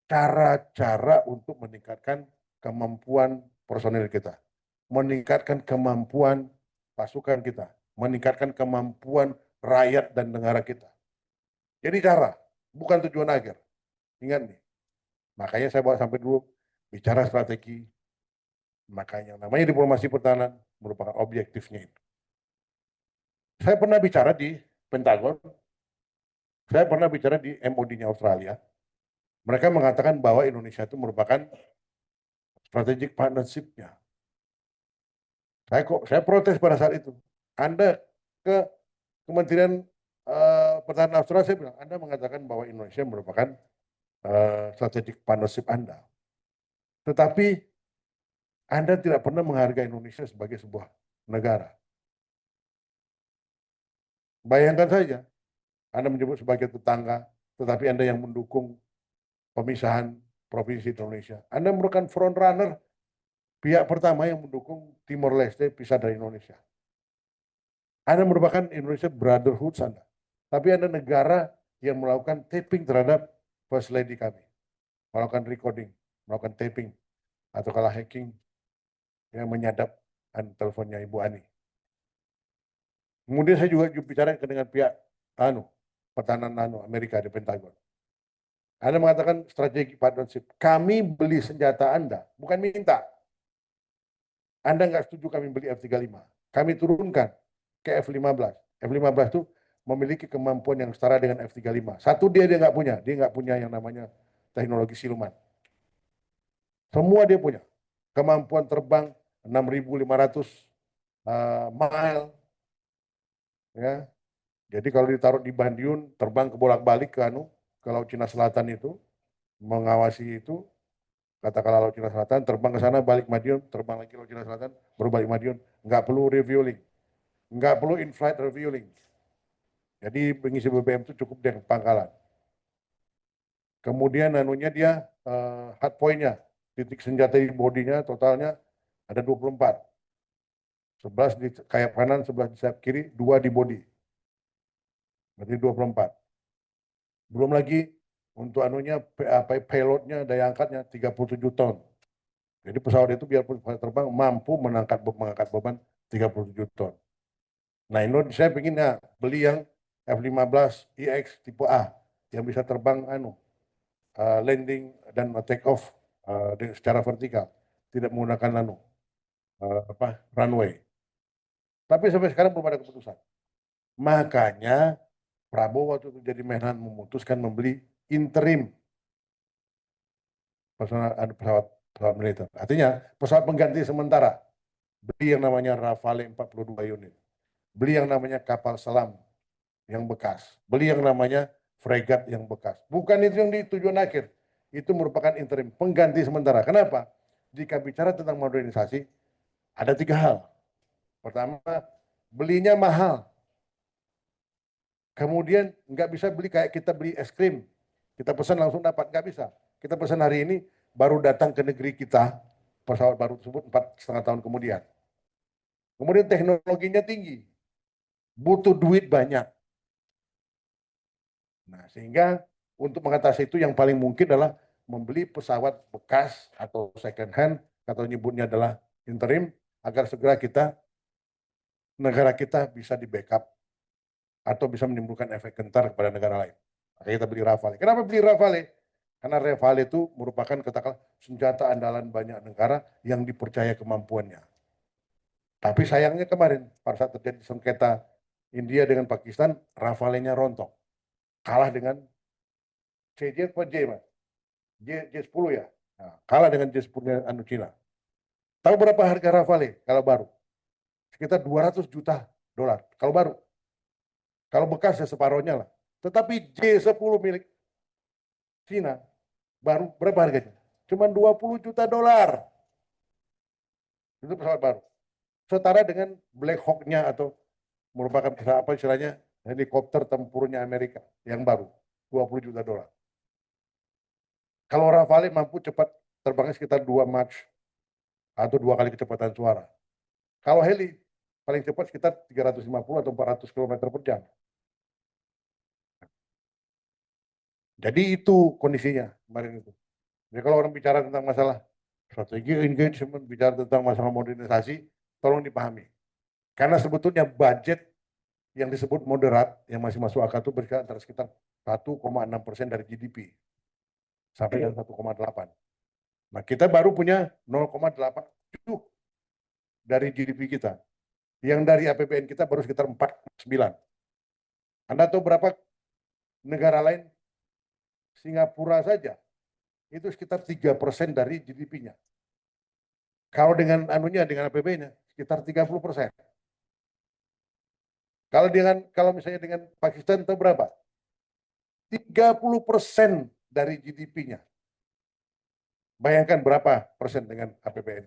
cara-cara untuk meningkatkan kemampuan personil kita, meningkatkan kemampuan pasukan kita, meningkatkan kemampuan rakyat dan negara kita. Jadi cara, bukan tujuan akhir. Ingat nih, makanya saya bawa sampai dulu bicara strategi. Makanya namanya diplomasi pertahanan merupakan objektifnya itu. Saya pernah bicara di Pentagon, saya pernah bicara di MOD-nya Australia. Mereka mengatakan bahwa Indonesia itu merupakan strategic partnership-nya. Saya protes pada saat itu. Anda ke Kementerian Pertahanan Australia, saya bilang, Anda mengatakan bahwa Indonesia merupakan strategic partnership Anda. Tetapi Anda tidak pernah menghargai Indonesia sebagai sebuah negara. Bayangkan saja, Anda menyebut sebagai tetangga, tetapi Anda yang mendukung pemisahan provinsi Indonesia. Anda merupakan front runner, pihak pertama yang mendukung Timor Leste pisah dari Indonesia. Anda merupakan Indonesia brotherhood Anda. Tapi Anda negara yang melakukan taping terhadap First Lady kami. Melakukan recording, melakukan taping, atau kalau hacking, yang menyadap teleponnya Ibu Ani. Kemudian saya juga bicara dengan pihak pertahanan Amerika di Pentagon. Anda mengatakan strategi partnership. Kami beli senjata Anda, bukan minta. Anda nggak setuju kami beli F-35. Kami turunkan ke F-15. F-15 itu memiliki kemampuan yang setara dengan F-35. Satu dia nggak punya. Dia nggak punya yang namanya teknologi siluman. Semua dia punya. Kemampuan terbang 6.500 mile. Ya. Jadi kalau ditaruh di Bandiun, terbang ke bolak-balik ke Laut Cina Selatan itu, mengawasi itu, katakanlah Laut Cina Selatan, terbang ke sana, balik Madiun, terbang lagi Laut Cina Selatan, baru balik Madiun. Nggak perlu refueling. Nggak perlu in-flight refueling. Jadi pengisi BBM itu cukup dengan pangkalan. Kemudian dia hard point-nya, titik senjata di bodinya totalnya ada 24. 11 di sayap kanan, 11 di sayap kiri, 2 di bodi. Berarti 24. Belum lagi untuk payload-nya, daya angkatnya 37 ton. Jadi pesawat itu biarpun terbang mampu mengangkat beban 37 ton. Nah, Indonesia pengennya beli yang F-15EX tipe A yang bisa terbang landing dan take off secara vertikal, tidak menggunakan runway. Tapi sampai sekarang belum ada keputusan. Makanya Prabowo waktu itu jadi Menhan memutuskan membeli interim pesawat militer. Artinya pesawat pengganti sementara. Beli yang namanya Rafale 42 unit. Beli yang namanya kapal selam yang bekas. Beli yang namanya fregat yang bekas. Bukan itu yang di tujuan akhir. Itu merupakan interim, pengganti sementara. Kenapa? Jika bicara tentang modernisasi, ada 3 hal. Pertama, belinya mahal. Kemudian nggak bisa beli kayak kita beli es krim. Kita pesan langsung dapat, nggak bisa. Kita pesan hari ini, baru datang ke negeri kita, pesawat baru tersebut 4,5 tahun kemudian. Kemudian teknologinya tinggi. Butuh duit banyak. Nah, sehingga untuk mengatasi itu yang paling mungkin adalah membeli pesawat bekas atau second hand, atau nyebutnya adalah interim, agar segera negara kita bisa di backup atau bisa menimbulkan efek gentar kepada negara lain. Makanya kita beli Rafale. Kenapa beli Rafale? Karena Rafale itu merupakan katakanlah senjata andalan banyak negara yang dipercaya kemampuannya. Tapi sayangnya kemarin pada saat terjadi sengketa India dengan Pakistan, Rafale-nya rontok. Kalah dengan CJ apa J, Mas? J10 ya. Nah, kalah dengan J10 Cina. Tahu berapa harga Rafale kalau baru? Sekitar 200 juta dolar kalau baru. Kalau bekas ya separohnya lah. Tetapi J10 milik Cina baru berapa harganya? Cuma 20 juta dolar. Itu pesawat baru. Setara dengan Black Hawk-nya atau merupakan pesawat apa istilahnya helikopter tempurnya Amerika yang baru. 20 juta dolar. Kalau Rafale mampu cepat terbangnya sekitar 2 Mach atau 2 kali kecepatan suara. Kalau heli paling cepat sekitar 350 atau 400 km per jam. Jadi itu kondisinya kemarin itu. Jadi kalau orang bicara tentang masalah strategi engagement, bicara tentang masalah modernisasi, tolong dipahami. Karena sebetulnya budget yang disebut moderat, yang masih masuk akal itu berkisar antara sekitar 1,6% dari GDP sampai dengan 1,8. Nah, kita baru punya 0,87 dari GDP kita. Yang dari APBN kita baru sekitar 4,9. Anda tahu berapa negara lain? Singapura saja itu sekitar 3% dari GDP-nya. Kalau dengan dengan APBN-nya sekitar 30%. Kalau misalnya dengan Pakistan itu berapa? 30% dari GDP-nya. Bayangkan berapa persen dengan APBN.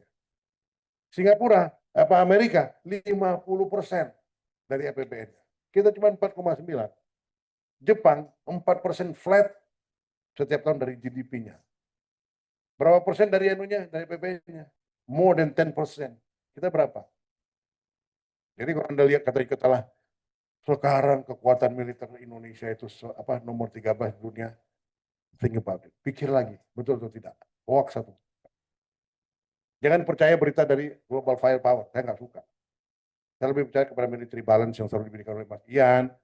Singapura, Amerika 50% dari APBN. Kita cuma 4,9. Jepang 4% flat setiap tahun dari GDP-nya. Berapa persen dari dari APBN-nya? More than 10%. Kita berapa? Jadi kalau Anda lihat kata-kata sekarang kekuatan militer Indonesia itu nomor 13 dunia, think about it. Pikir lagi, betul atau tidak? Hoax satu. Jangan percaya berita dari global firepower, saya nggak suka. Saya lebih percaya kepada military balance yang selalu diberikan oleh Mas Ian,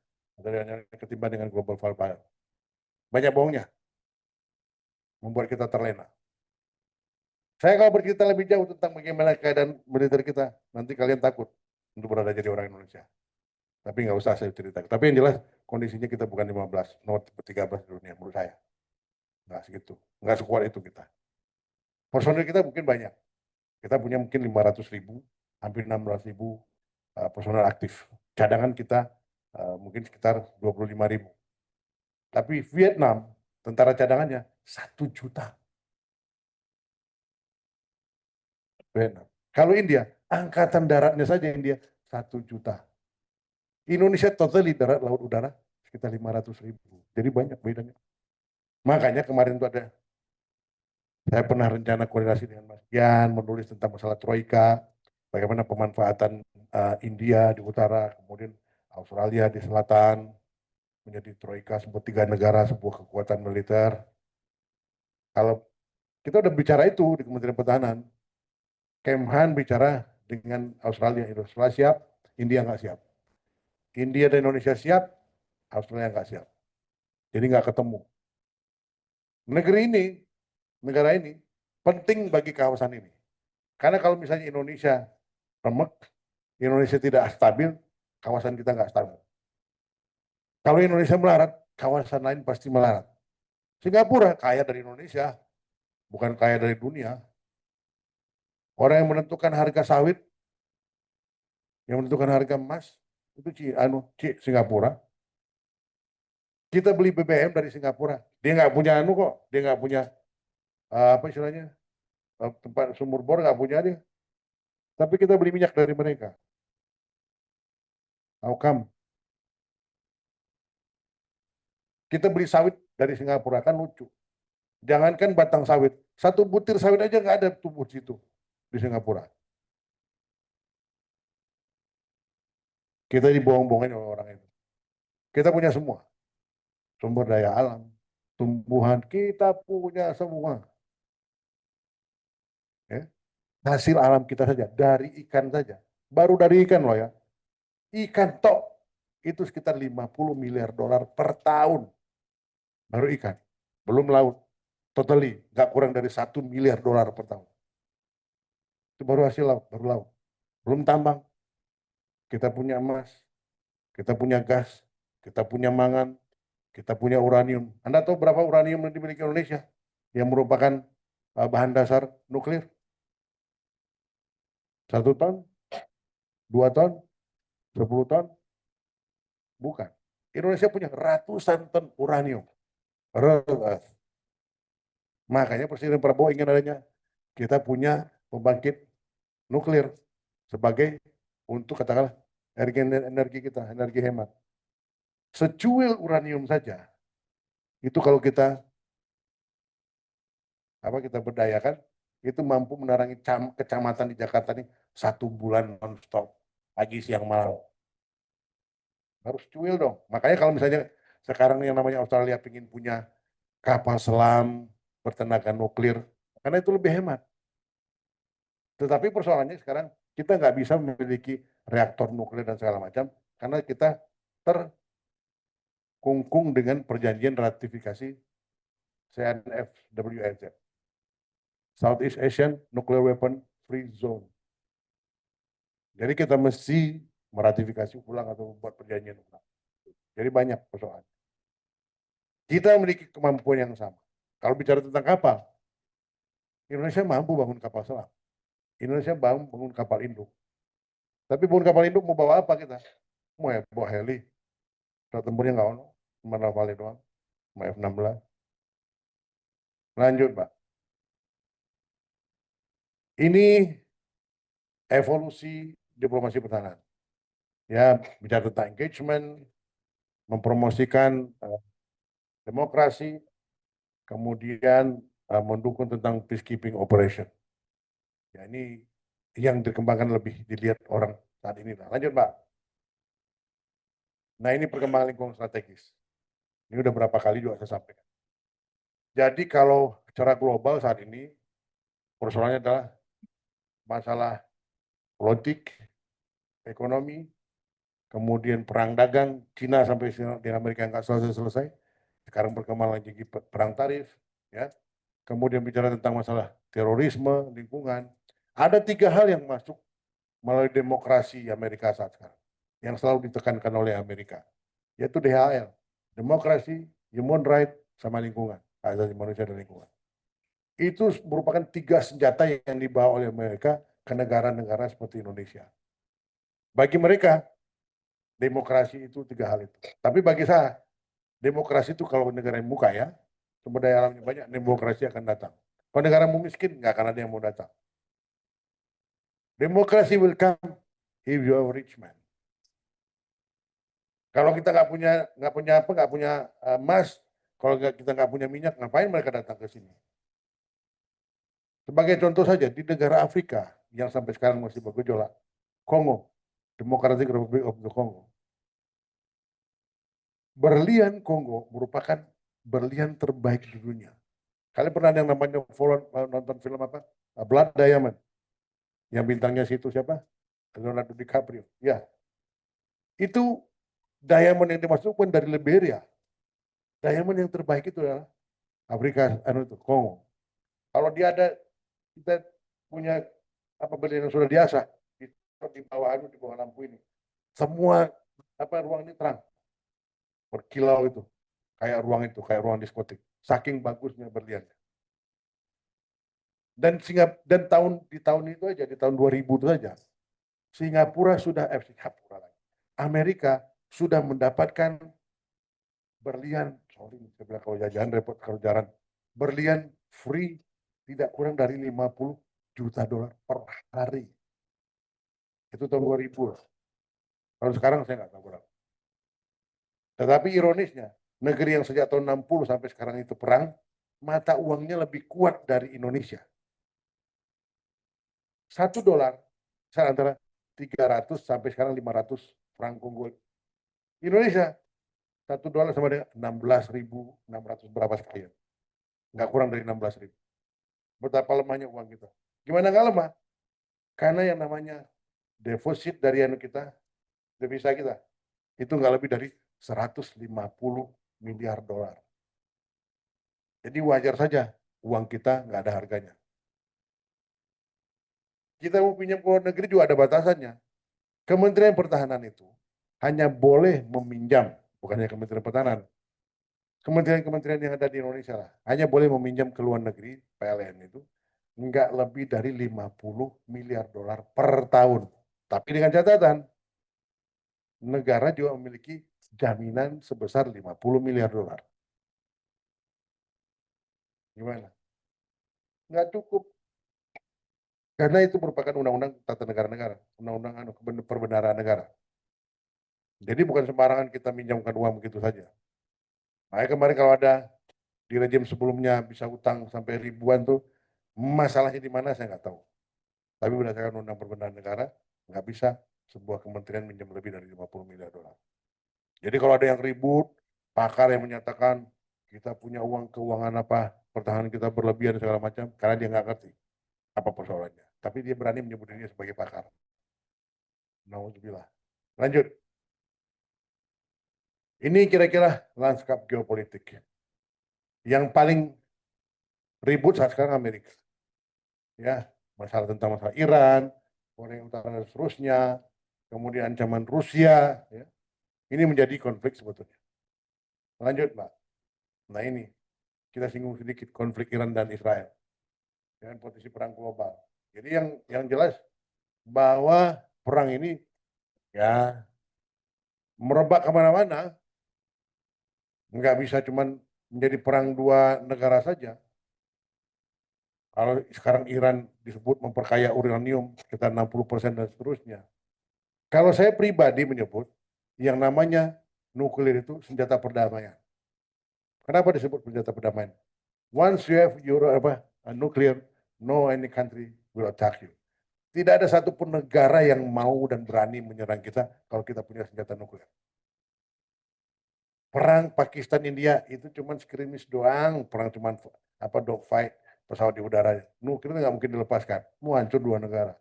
ketimbang dengan global firepower. Banyak bohongnya, membuat kita terlena. Saya kalau bercerita lebih jauh tentang bagaimana keadaan militer kita, nanti kalian takut untuk berada jadi orang Indonesia. Tapi nggak usah saya cerita. Tapi yang jelas kondisinya kita bukan 15, nomor 13 di dunia menurut saya. Nggak segitu, nggak sekuat itu kita. Personil kita mungkin banyak. Kita punya mungkin 500.000, hampir 16.000 personel aktif. Cadangan kita mungkin sekitar 25.000. Tapi Vietnam, tentara cadangannya 1 juta. Vietnam. Kalau India, angkatan daratnya saja India 1 juta. Indonesia totally darat, laut, udara sekitar 500.000. Jadi banyak bedanya. Makanya kemarin itu saya pernah rencana koordinasi dengan Mas Yan, menulis tentang masalah Troika, bagaimana pemanfaatan India di utara, kemudian Australia di selatan, menjadi Troika, sebuah 3 negara, sebuah kekuatan militer. Kalau kita udah bicara itu di Kementerian Pertahanan, Kemhan bicara dengan Australia siap, India nggak siap. India dan Indonesia siap, Australia nggak siap. Jadi nggak ketemu. Negara ini penting bagi kawasan ini. Karena kalau misalnya Indonesia remek, Indonesia tidak stabil, kawasan kita nggak stabil. Kalau Indonesia melarat, kawasan lain pasti melarat. Singapura kaya dari Indonesia, bukan kaya dari dunia. Orang yang menentukan harga sawit, yang menentukan harga emas, itu Singapura. Kita beli BBM dari Singapura. Dia nggak punya kok, dia nggak punya tempat sumur bor, nggak punya dia. Tapi kita beli minyak dari mereka. How come? Kita beli sawit dari Singapura, kan lucu. Jangankan batang sawit, 1 butir sawit aja nggak ada tumbuh situ di Singapura. Kita dibohong-bohongin oleh orang itu. Kita punya semua. Sumber daya alam, tumbuhan, kita punya semua. Ya. Hasil alam kita saja, dari ikan saja. Baru dari ikan loh ya. Ikan tok, itu sekitar 50 miliar dolar per tahun. Baru ikan, belum laut. Totally, nggak kurang dari 1 miliar dolar per tahun. Itu baru hasil laut, baru laut. Belum tambang. Kita punya emas, kita punya gas, kita punya mangan, kita punya uranium. Anda tahu berapa uranium yang dimiliki Indonesia? Yang merupakan bahan dasar nuklir? 1 ton? 2 ton? 10 ton? Bukan. Indonesia punya ratusan ton uranium. Rare earth. Makanya Presiden Prabowo ingin adanya kita punya pembangkit nuklir sebagai untuk katakanlah energi kita, energi hemat. Secuil uranium saja, itu kalau kita berdayakan, itu mampu menerangi kecamatan di Jakarta ini 1 bulan non-stop, pagi siang malam. Harus cuil dong. Makanya kalau misalnya sekarang yang namanya Australia ingin punya kapal selam bertenaga nuklir, karena itu lebih hemat. Tetapi persoalannya sekarang kita nggak bisa memiliki reaktor nuklir dan segala macam karena kita terkungkung dengan perjanjian ratifikasi CNFWNZ, Southeast Asian Nuclear Weapon Free Zone. Jadi kita mesti meratifikasi ulang atau membuat perjanjian ulang. Jadi banyak persoalan. Kita memiliki kemampuan yang sama. Kalau bicara tentang kapal, Indonesia mampu bangun kapal selam. Indonesia mampu bangun kapal induk. Tapi bangun kapal induk mau bawa apa kita? Mau ya bawa heli. Pesawat tempurnya nggak ono, cuma Rafale doang. Mau F-16. Lanjut, Pak. Ini evolusi diplomasi pertahanan. Ya, bicara tentang engagement, mempromosikan demokrasi, kemudian mendukung tentang peacekeeping operation. Ya, ini yang dikembangkan lebih dilihat orang saat ini. Lanjut, Pak. Nah, ini perkembangan lingkungan strategis. Ini udah berapa kali juga saya sampaikan. Jadi kalau secara global saat ini, persoalannya adalah masalah politik, ekonomi, kemudian perang dagang, Cina sampai di Amerika nggak selesai-selesai. Sekarang perkembangan lagi perang tarif, ya. Kemudian bicara tentang masalah terorisme, lingkungan. Ada 3 hal yang masuk melalui demokrasi Amerika saat sekarang, yang selalu ditekankan oleh Amerika, yaitu DHL, demokrasi, human right, sama lingkungan, hak asasi manusia dan lingkungan. Itu merupakan 3 senjata yang dibawa oleh Amerika ke negara-negara seperti Indonesia. Bagi mereka, demokrasi itu 3 hal itu. Tapi bagi saya, demokrasi itu kalau negara yang muka ya, sumber daya alamnya banyak, demokrasi akan datang. Kalau negara miskin, nggak akan ada yang mau datang. Demokrasi will come if you are a rich man. Kalau kita nggak punya emas, kalau kita nggak punya minyak, ngapain mereka datang ke sini? Sebagai contoh saja, di negara Afrika yang sampai sekarang masih bergejolak, Kongo, Democratic Republic of the Congo. Berlian Kongo merupakan berlian terbaik di dunia. Kalian pernah ada yang namanya nonton film apa? Blood Diamond. Yang bintangnya situ siapa? Leonardo DiCaprio. Ya. Itu diamond yang dimasukkan dari Liberia. Diamond yang terbaik itu adalah Afrika, Kongo. Kalau dia ada, kita punya berlian yang sudah diasah, di bawah lampu ini. Semua ruang ini terang. Berkilau itu. Kayak ruang diskotik. Saking bagusnya berliannya. Dan di tahun itu aja, di tahun 2000 itu saja, Amerika sudah mendapatkan berlian, kalau jajan repot kalau jalan, berlian free tidak kurang dari 50 juta dolar per hari. Itu tahun 2000. Kalau sekarang saya nggak tahu berapa. Tetapi ironisnya, negeri yang sejak tahun 60 sampai sekarang itu perang, mata uangnya lebih kuat dari Indonesia. $1 antara 300 sampai sekarang 500 franc Kongo. Indonesia $1 sama dengan 16.600 berapa sekian. Nggak kurang dari 16.000. Betapa lemahnya uang kita. Gimana nggak lemah? Karena yang namanya deposit dari devisa kita, itu nggak lebih dari 150 miliar dolar. Jadi wajar saja uang kita nggak ada harganya. Kita mau pinjam ke luar negeri juga ada batasannya. Kementerian Pertahanan itu hanya boleh meminjam, bukannya Kementerian Pertahanan, kementerian-kementerian yang ada di Indonesia lah, hanya boleh meminjam ke luar negeri, PLN itu, nggak lebih dari 50 miliar dolar per tahun. Tapi dengan catatan, negara juga memiliki jaminan sebesar 50 miliar dolar. Gimana? nggak cukup. Karena itu merupakan undang-undang tata negara, undang-undang perbendaharaan negara. Jadi bukan sembarangan kita minjamkan uang begitu saja. Makanya kemarin kalau ada di rejim sebelumnya bisa utang sampai ribuan tuh, masalahnya di mana saya nggak tahu. Tapi berdasarkan undang perbendaharaan negara, nggak bisa sebuah kementerian minjam lebih dari 50 miliar dolar. Jadi kalau ada yang ribut, pakar yang menyatakan kita punya uang keuangan apa, pertahanan kita berlebihan segala macam, karena dia nggak ngerti apa persoalannya. Tapi dia berani menyebut dirinya sebagai pakar. Nauzubillah. Lanjut. Ini kira-kira lanskap geopolitik. Yang paling ribut saat sekarang Amerika. Ya, masalah Iran, Korea Utara dan seterusnya, kemudian ancaman Rusia, ya. Ini menjadi konflik sebetulnya. Lanjut, Mbak. Nah ini, kita singgung sedikit konflik Iran dan Israel dengan potensi perang global. Jadi yang jelas bahwa perang ini ya merebak kemana-mana, nggak bisa cuma menjadi perang dua negara saja. Kalau sekarang Iran disebut memperkaya uranium sekitar 60% dan seterusnya. Kalau saya pribadi menyebut yang namanya nuklir itu senjata perdamaian. Kenapa disebut senjata perdamaian? Once you have your nuclear, no any country will attack you. Tidak ada satupun negara yang mau dan berani menyerang kita kalau kita punya senjata nuklir. Perang Pakistan India itu cuma skirmish doang, perang cuma dogfight, pesawat di udara. Nuklir nggak mungkin dilepaskan, mau hancur dua negara.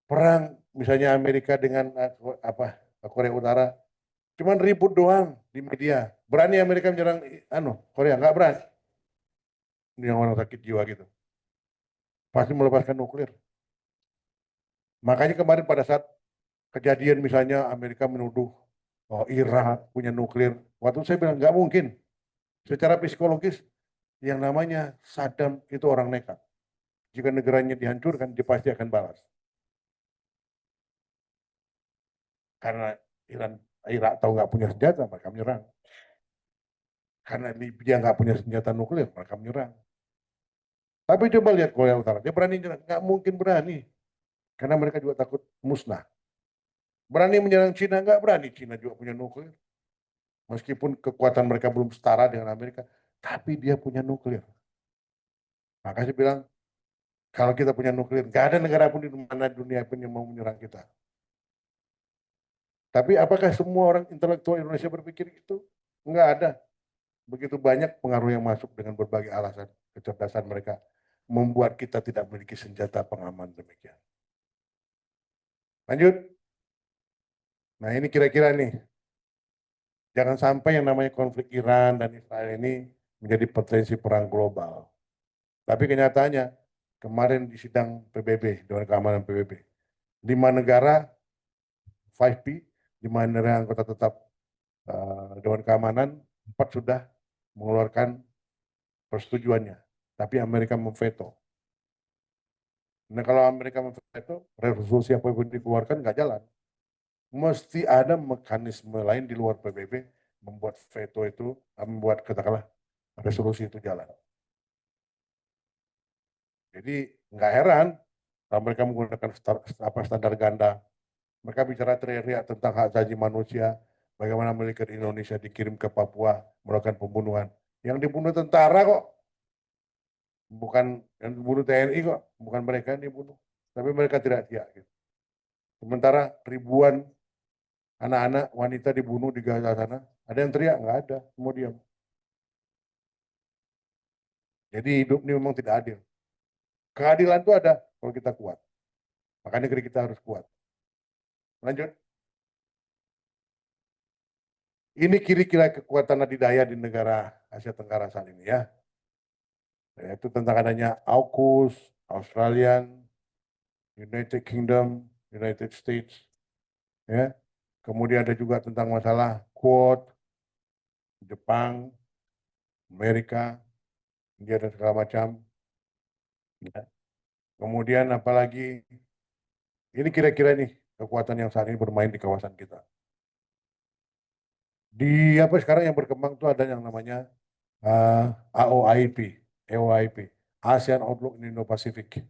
Perang misalnya Amerika dengan Korea Utara, cuma ribut doang di media. Berani Amerika menyerang Korea? Nggak berani. Ini yang orang sakit jiwa gitu. Pasti melepaskan nuklir. Makanya kemarin pada saat kejadian misalnya Amerika menuduh Irak punya nuklir, waktu saya bilang nggak mungkin. Secara psikologis yang namanya Saddam itu orang nekat. Jika negaranya dihancurkan, dia pasti akan balas. Karena Irak tahu nggak punya senjata, mereka menyerang. Karena Libya nggak punya senjata nuklir, mereka menyerang. Tapi coba lihat Korea Utara, dia berani menyerang? Nggak mungkin berani. Karena mereka juga takut musnah. Berani menyerang Cina? Nggak berani, Cina juga punya nuklir. Meskipun kekuatan mereka belum setara dengan Amerika, tapi dia punya nuklir. Maka saya bilang, kalau kita punya nuklir, nggak ada negara pun di mana dunia pun yang mau menyerang kita. Tapi apakah semua orang intelektual Indonesia berpikir itu? Enggak ada. Begitu banyak pengaruh yang masuk dengan berbagai alasan, kecerdasan mereka, membuat kita tidak memiliki senjata pengaman demikian. Lanjut. Nah ini kira-kira nih, jangan sampai yang namanya konflik Iran dan Israel ini menjadi potensi perang global. Tapi kenyataannya, kemarin di sidang PBB, Dewan Keamanan PBB, 5 negara, 5P, 5 negara anggota tetap Dewan Keamanan, 4 sudah mengeluarkan persetujuannya. Tapi Amerika memveto. Nah kalau Amerika memveto, resolusi apa yang dikeluarkan nggak jalan. Mesti ada mekanisme lain di luar PBB membuat veto itu, membuat katakanlah resolusi itu jalan. Jadi nggak heran kalau mereka menggunakan standar ganda. Mereka bicara teriak-teriak tentang hak asasi manusia, bagaimana militer Indonesia dikirim ke Papua melakukan pembunuhan. Yang dibunuh tentara kok, bukan yang dibunuh TNI kok, bukan mereka yang dibunuh. Tapi mereka tidak teriak. Gitu. Sementara ribuan anak-anak wanita dibunuh di Gaza sana, ada yang teriak? Nggak ada, semua diam. Jadi hidup ini memang tidak adil. Keadilan itu ada kalau kita kuat. Makanya negeri kita harus kuat. Lanjut. Ini kira-kira kekuatan adidaya di negara Asia Tenggara saat ini ya. Yaitu tentang adanya AUKUS, Australian, United Kingdom, United States. Ya. Kemudian ada juga tentang masalah Quad, Jepang, Amerika, India dan segala macam. Ya. Kemudian apalagi ini kira-kira nih kekuatan yang saat ini bermain di kawasan kita. Di sekarang yang berkembang itu ada yang namanya AOIP, ASEAN Outlook in Indo-Pacific.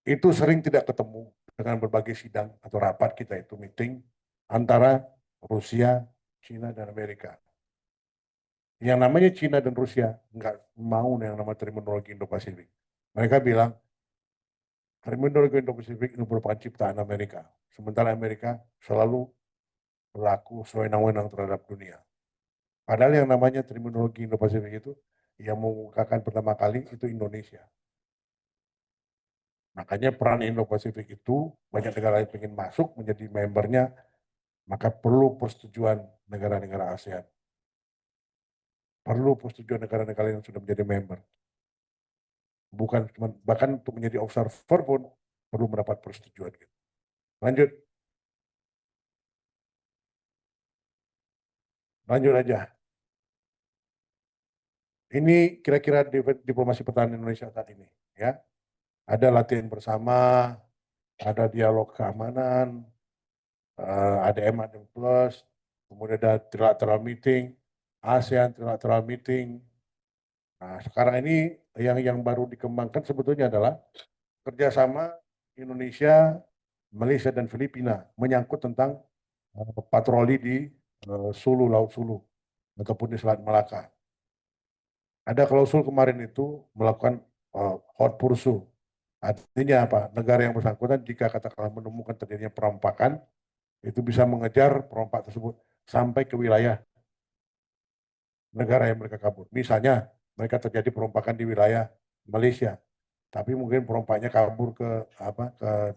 Itu sering tidak ketemu dengan berbagai sidang atau rapat kita itu meeting antara Rusia, Cina, dan Amerika. Yang namanya Cina dan Rusia nggak mau yang namanya terminologi Indo-Pasifik. Mereka bilang terminologi Indo-Pasifik itu merupakan ciptaan Amerika. Sementara Amerika selalu berlaku sewenang-wenang terhadap dunia. Padahal yang namanya terminologi Indo-Pasifik itu yang mengungkapkan pertama kali itu Indonesia. Makanya peran Indo-Pasifik itu banyak negara yang ingin masuk menjadi membernya, maka perlu persetujuan negara-negara ASEAN. Perlu persetujuan negara-negara yang sudah menjadi member. Bukan cuma, bahkan untuk menjadi observer pun perlu mendapat persetujuan. Lanjut. Lanjut aja. Ini kira-kira diplomasi pertahanan Indonesia saat ini. Ya, ada latihan bersama, ada dialog keamanan, ada ADM Plus, kemudian ada trilateral meeting, ASEAN trilateral meeting. Nah, sekarang ini yang baru dikembangkan sebetulnya adalah kerjasama Indonesia, Malaysia, dan Filipina menyangkut tentang patroli di Sulu, Laut Sulu, ataupun di Selat Malaka. Ada klausul kemarin itu melakukan hot pursuit. Artinya apa? Negara yang bersangkutan jika katakanlah menemukan terjadinya perompakan, itu bisa mengejar perompak tersebut sampai ke wilayah negara yang mereka kabur. Misalnya, mereka terjadi perompakan di wilayah Malaysia, tapi mungkin perompaknya kabur ke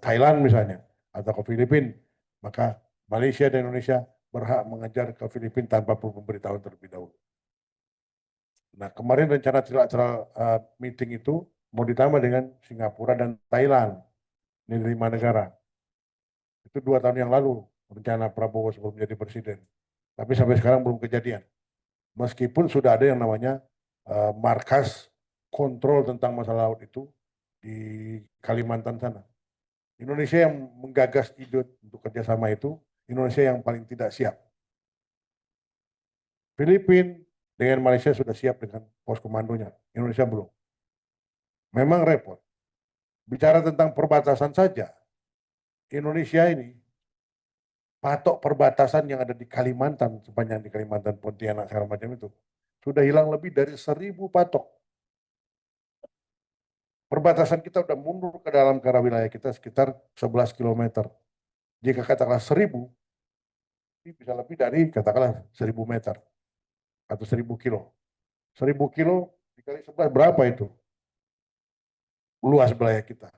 Thailand misalnya, atau ke Filipina, maka Malaysia dan Indonesia berhak mengejar ke Filipina tanpa perlu pemberitahuan terlebih dahulu. Nah, kemarin rencana trilateral meeting itu mau ditambah dengan Singapura dan Thailand. Ini 5 negara. Itu 2 tahun yang lalu rencana Prabowo sebelum menjadi presiden. Tapi sampai sekarang belum kejadian. Meskipun sudah ada yang namanya markas kontrol tentang masalah laut itu di Kalimantan sana. Indonesia yang menggagas ide untuk kerjasama itu, Indonesia yang paling tidak siap. Filipina dengan Malaysia sudah siap dengan pos komandonya, Indonesia belum. Memang repot. Bicara tentang perbatasan saja, Indonesia ini patok perbatasan yang ada di Kalimantan, sepanjang di Kalimantan, Pontianak, segala macam itu, sudah hilang lebih dari 1.000 patok. Perbatasan kita sudah mundur ke dalam arah wilayah kita sekitar 11 km. Jika katakanlah 1.000, ini bisa lebih dari katakanlah 1.000 meter atau 1.000 kilo. 1.000 kilo dikali 11 berapa itu? Luas wilayah kita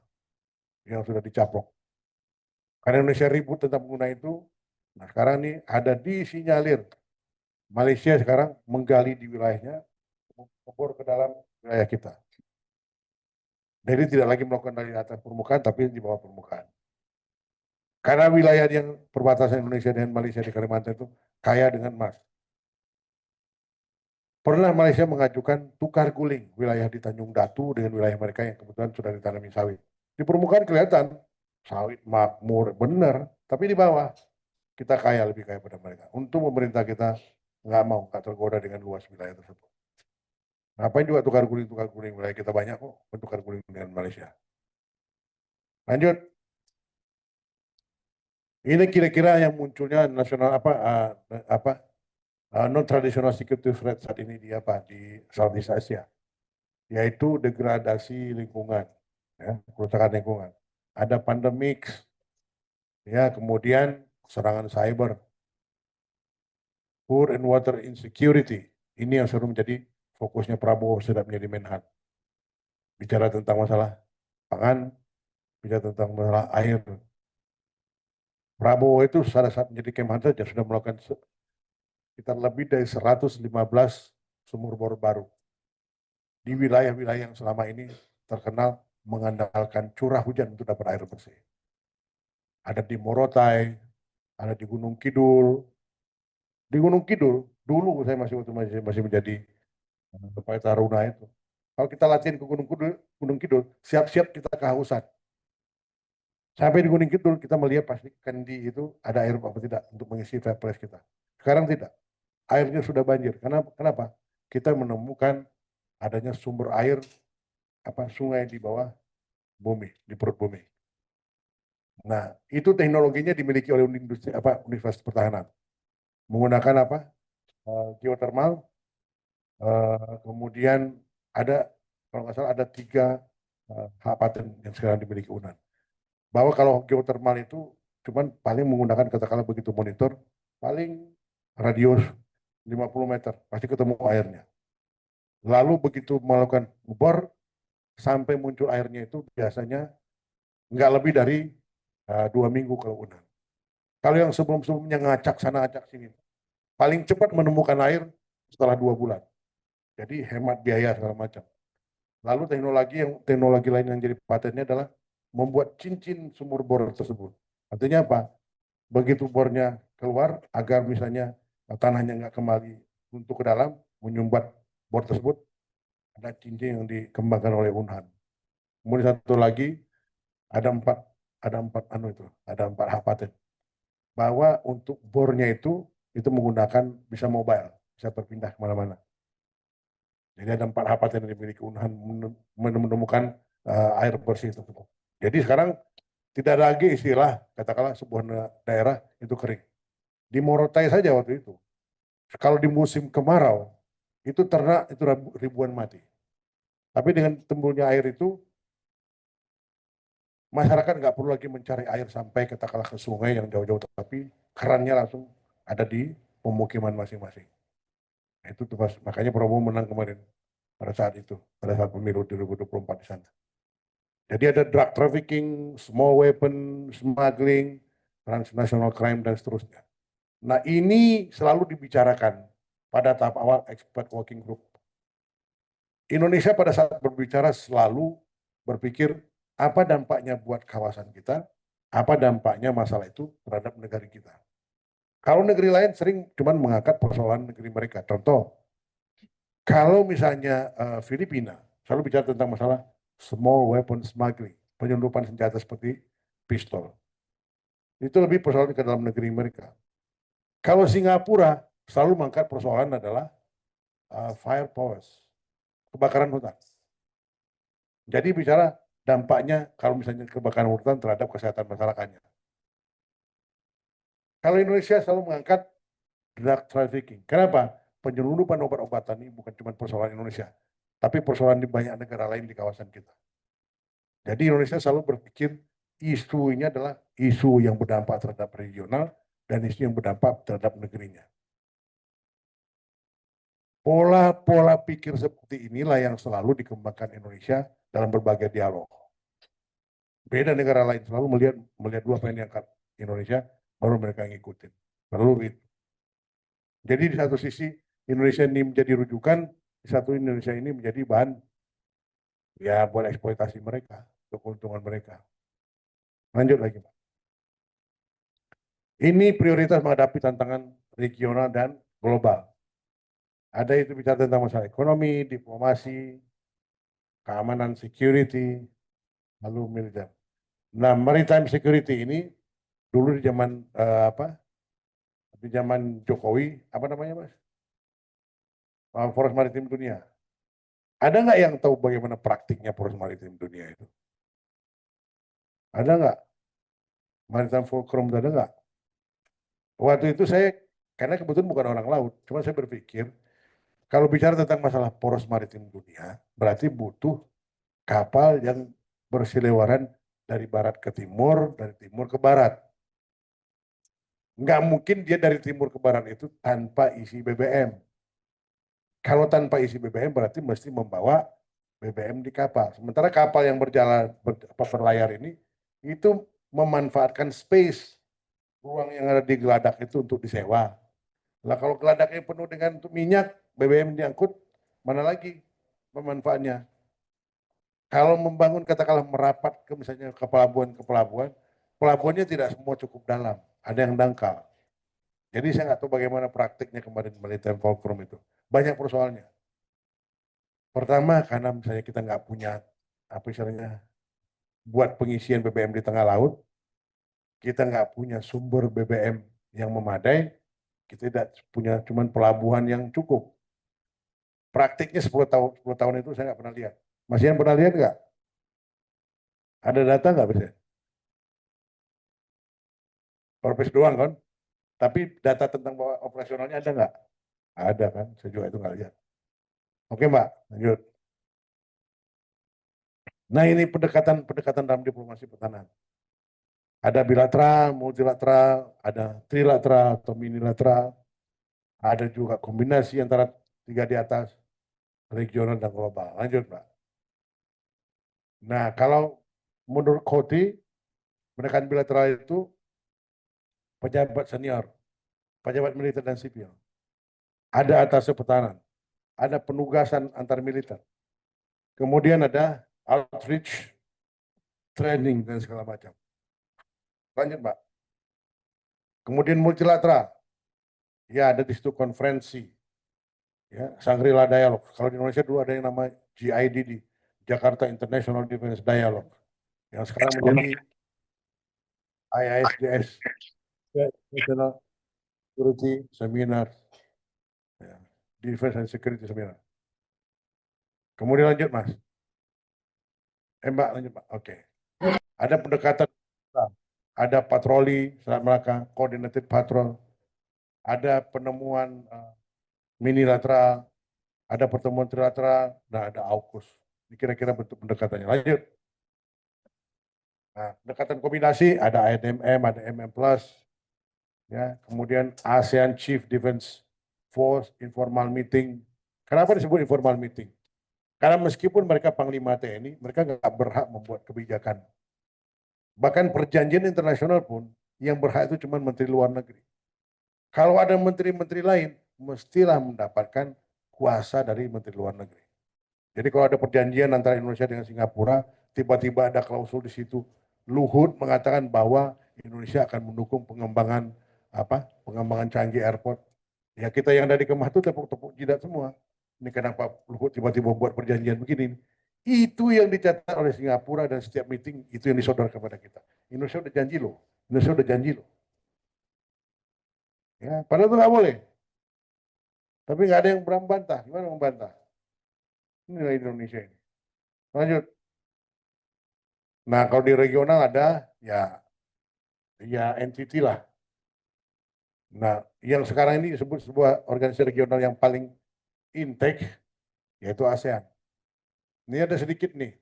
yang sudah dicaplok. Karena Indonesia ribut tentang mengenai itu, nah sekarang ini ada disinyalir Malaysia sekarang menggali di wilayahnya, membor ke dalam wilayah kita. Jadi tidak lagi melakukan dari atas permukaan, tapi di bawah permukaan. Karena wilayah yang perbatasan Indonesia dengan Malaysia di Kalimantan itu kaya dengan emas. Pernah Malaysia mengajukan tukar guling wilayah di Tanjung Datu dengan wilayah mereka yang kebetulan sudah ditanami sawit. Di permukaan kelihatan sawit makmur, benar. Tapi di bawah kita kaya, lebih kaya pada mereka. Untuk pemerintah kita nggak tergoda dengan luas wilayah tersebut. Ngapain juga tukar guling wilayah kita banyak kok, tukar guling dengan Malaysia. Lanjut. Ini kira-kira yang munculnya nasional non traditional security threat saat ini di Southeast Asia, yaitu degradasi lingkungan, ya, kerusakan lingkungan. Ada pandemik, ya, kemudian serangan cyber, food and water insecurity. Ini yang selalu menjadi fokusnya Prabowo sedang menjadi Menhan. Bicara tentang masalah pangan, bicara tentang masalah air. Prabowo itu saat menjadi Kemhan saja sudah melakukan sekitar lebih dari 115 sumur bor baru di wilayah-wilayah yang selama ini terkenal mengandalkan curah hujan untuk dapat air bersih. Ada di Morotai, ada di Gunung Kidul. Di Gunung Kidul, dulu saya masih menjadi Pak Taruna itu. Kalau kita latihan ke Gunung Kidul, siap-siap kita kehausan. Sampai di Gunung Kidul kita melihat pasti kendi itu ada air apa tidak untuk mengisi toples kita. Sekarang tidak. Airnya sudah banjir. Kenapa? Kita menemukan adanya sumber air sungai di bawah bumi, di perut bumi. Nah, itu teknologinya dimiliki oleh Universitas Pertahanan. Menggunakan geothermal, kemudian ada kalau nggak salah ada 3 hak paten yang sekarang dimiliki UNAN. Bahwa kalau geothermal itu cuman paling menggunakan katakanlah begitu monitor, paling radius 50 meter, pasti ketemu airnya. Lalu begitu melakukan bor, sampai muncul airnya itu biasanya nggak lebih dari 2 minggu kalau UNAN. Kalau yang sebelum-sebelumnya ngacak sana ngacak sini, paling cepat menemukan air setelah 2 bulan. Jadi hemat biaya segala macam. Lalu teknologi lain yang jadi patennya adalah membuat cincin sumur bor tersebut. Artinya apa? Begitu bornya keluar, agar misalnya tanahnya nggak kembali untuk ke dalam, menyumbat bor tersebut, ada cincin yang dikembangkan oleh Unhan. Kemudian satu lagi, ada empat hak paten. Bahwa untuk bornya itu menggunakan bisa mobile, bisa berpindah kemana-mana. Jadi ada 4 hak paten yang dimiliki Unhan menemukan air bersih tersebut. Jadi sekarang tidak ada lagi istilah katakanlah sebuah daerah itu kering. Di Morotai saja waktu itu, kalau di musim kemarau itu ternak itu ribuan mati. Tapi dengan timbulnya air itu, masyarakat nggak perlu lagi mencari air sampai katakanlah ke sungai yang jauh-jauh, tapi kerannya langsung ada di pemukiman masing-masing. Nah, itu tuh makanya Prabowo menang kemarin pada saat pemilu 2024 di sana. Jadi ada drug trafficking, small weapon, smuggling, transnational crime, dan seterusnya. Nah, ini selalu dibicarakan pada tahap awal expert working group. Indonesia pada saat berbicara selalu berpikir apa dampaknya buat kawasan kita, apa dampaknya masalah itu terhadap negara kita. Kalau negeri lain sering cuma mengangkat persoalan negeri mereka. Contoh, kalau misalnya Filipina selalu bicara tentang masalah small weapon smuggling, penyelundupan senjata seperti pistol. Itu lebih persoalan ke dalam negeri mereka. Kalau Singapura selalu mengangkat persoalan adalah fire powers, kebakaran hutan. Jadi bicara dampaknya kalau misalnya kebakaran hutan terhadap kesehatan masyarakatnya. Kalau Indonesia selalu mengangkat drug trafficking. Kenapa? Penyelundupan obat-obatan ini bukan cuma persoalan Indonesia, tapi persoalan di banyak negara lain di kawasan kita. Jadi Indonesia selalu berpikir isu ini adalah isu yang berdampak terhadap regional dan isu yang berdampak terhadap negerinya. Pola-pola pikir seperti inilah yang selalu dikembangkan Indonesia dalam berbagai dialog. Beda negara lain selalu melihat dua yang diangkat Indonesia, baru mereka ngikutin. Perlu itu. Jadi di satu sisi Indonesia ini menjadi rujukan, di satu Indonesia ini menjadi bahan ya buat eksploitasi mereka, untuk keuntungan mereka. Lanjut lagi, Pak. Ini prioritas menghadapi tantangan regional dan global. Ada itu bicara tentang masalah ekonomi, diplomasi, keamanan, security, lalu militer. Nah, maritime security ini dulu di zaman di zaman Jokowi, apa namanya, Mas? Poros Maritim Dunia. Ada nggak yang tahu bagaimana praktiknya Poros Maritim Dunia itu? Ada nggak? Maritime Fulcrum ada nggak? Waktu itu saya, karena kebetulan bukan orang laut, cuma saya berpikir, kalau bicara tentang masalah Poros Maritim Dunia, berarti butuh kapal yang berseliweran dari barat ke timur, dari timur ke barat. Nggak mungkin dia dari timur ke barat itu tanpa isi BBM. Kalau tanpa isi BBM berarti mesti membawa BBM di kapal. Sementara kapal yang berlayar ini itu memanfaatkan space, ruang yang ada di geladak itu untuk disewa. Lah kalau geladaknya penuh dengan minyak, BBM diangkut, mana lagi pemanfaatnya? Kalau membangun katakanlah merapat ke misalnya ke pelabuhan, pelabuhannya tidak semua cukup dalam, ada yang dangkal. Jadi saya nggak tahu bagaimana praktiknya kemarin Maritime Fulcrum itu. Banyak persoalannya. Pertama karena misalnya kita nggak punya apa istilahnya buat pengisian BBM di tengah laut, kita nggak punya sumber BBM yang memadai, kita tidak punya cuman pelabuhan yang cukup. Praktiknya 10 tahun itu saya nggak pernah lihat. Mas Ian pernah lihat nggak? Ada data nggak bisa? Korpes doang kan? Tapi data tentang bahwa operasionalnya ada nggak? Ada kan? Saya juga itu nggak lihat. Oke Mbak, lanjut. Nah ini pendekatan dalam diplomasi pertahanan. Ada bilateral, multilateral, ada trilateral atau minilateral, ada juga kombinasi antara tiga di atas, regional dan global. Lanjut Mbak. Nah kalau menurut Koti, pendekatan bilateral itu pejabat senior, pejabat militer dan sipil. Ada atas pertahanan, ada penugasan antar militer. Kemudian ada outreach, training dan segala macam. Lanjut Mbak. Kemudian multilateral, ya ada di situ konferensi, ya Shangri-La Dialogue. Kalau di Indonesia dulu ada yang nama GIDD, Jakarta International Defense Dialogue, yang sekarang menjadi IISDS, National Security Seminar, ya, Defense and Security Seminar. Kemudian lanjut Mas. Mbak lanjut Mbak. Oke. Ada pendekatan, ada patroli selat Melaka, coordinated patrol, ada penemuan minilateral, ada pertemuan trilateral, dan ada AUKUS. Ini kira-kira bentuk pendekatannya. Lanjut. Nah, pendekatan kombinasi ada ADMM, ada MM+, ya. Kemudian ASEAN Chief Defense Force informal meeting. Kenapa disebut informal meeting? Karena meskipun mereka Panglima TNI, mereka nggak berhak membuat kebijakan. Bahkan perjanjian internasional pun yang berhak itu cuma Menteri Luar Negeri. Kalau ada menteri-menteri lain, mestilah mendapatkan kuasa dari Menteri Luar Negeri. Jadi kalau ada perjanjian antara Indonesia dengan Singapura, tiba-tiba ada klausul di situ, Luhut mengatakan bahwa Indonesia akan mendukung pengembangan pengembangan canggih airport. Ya kita yang dari Kemah itu tepuk-tepuk jidat semua. Ini kenapa Luhut tiba-tiba buat perjanjian begini? Itu yang dicatat oleh Singapura dan setiap meeting itu yang disodorkan kepada kita. Indonesia udah janji loh. Indonesia udah janji loh. Ya, padahal itu nggak boleh. Tapi nggak ada yang membantah. Gimana membantah? Inilah Indonesia ini. Lanjut. Nah, kalau di regional ada ya entity lah. Nah, yang sekarang ini disebut sebuah organisasi regional yang paling intake yaitu ASEAN. Ini ada sedikit nih.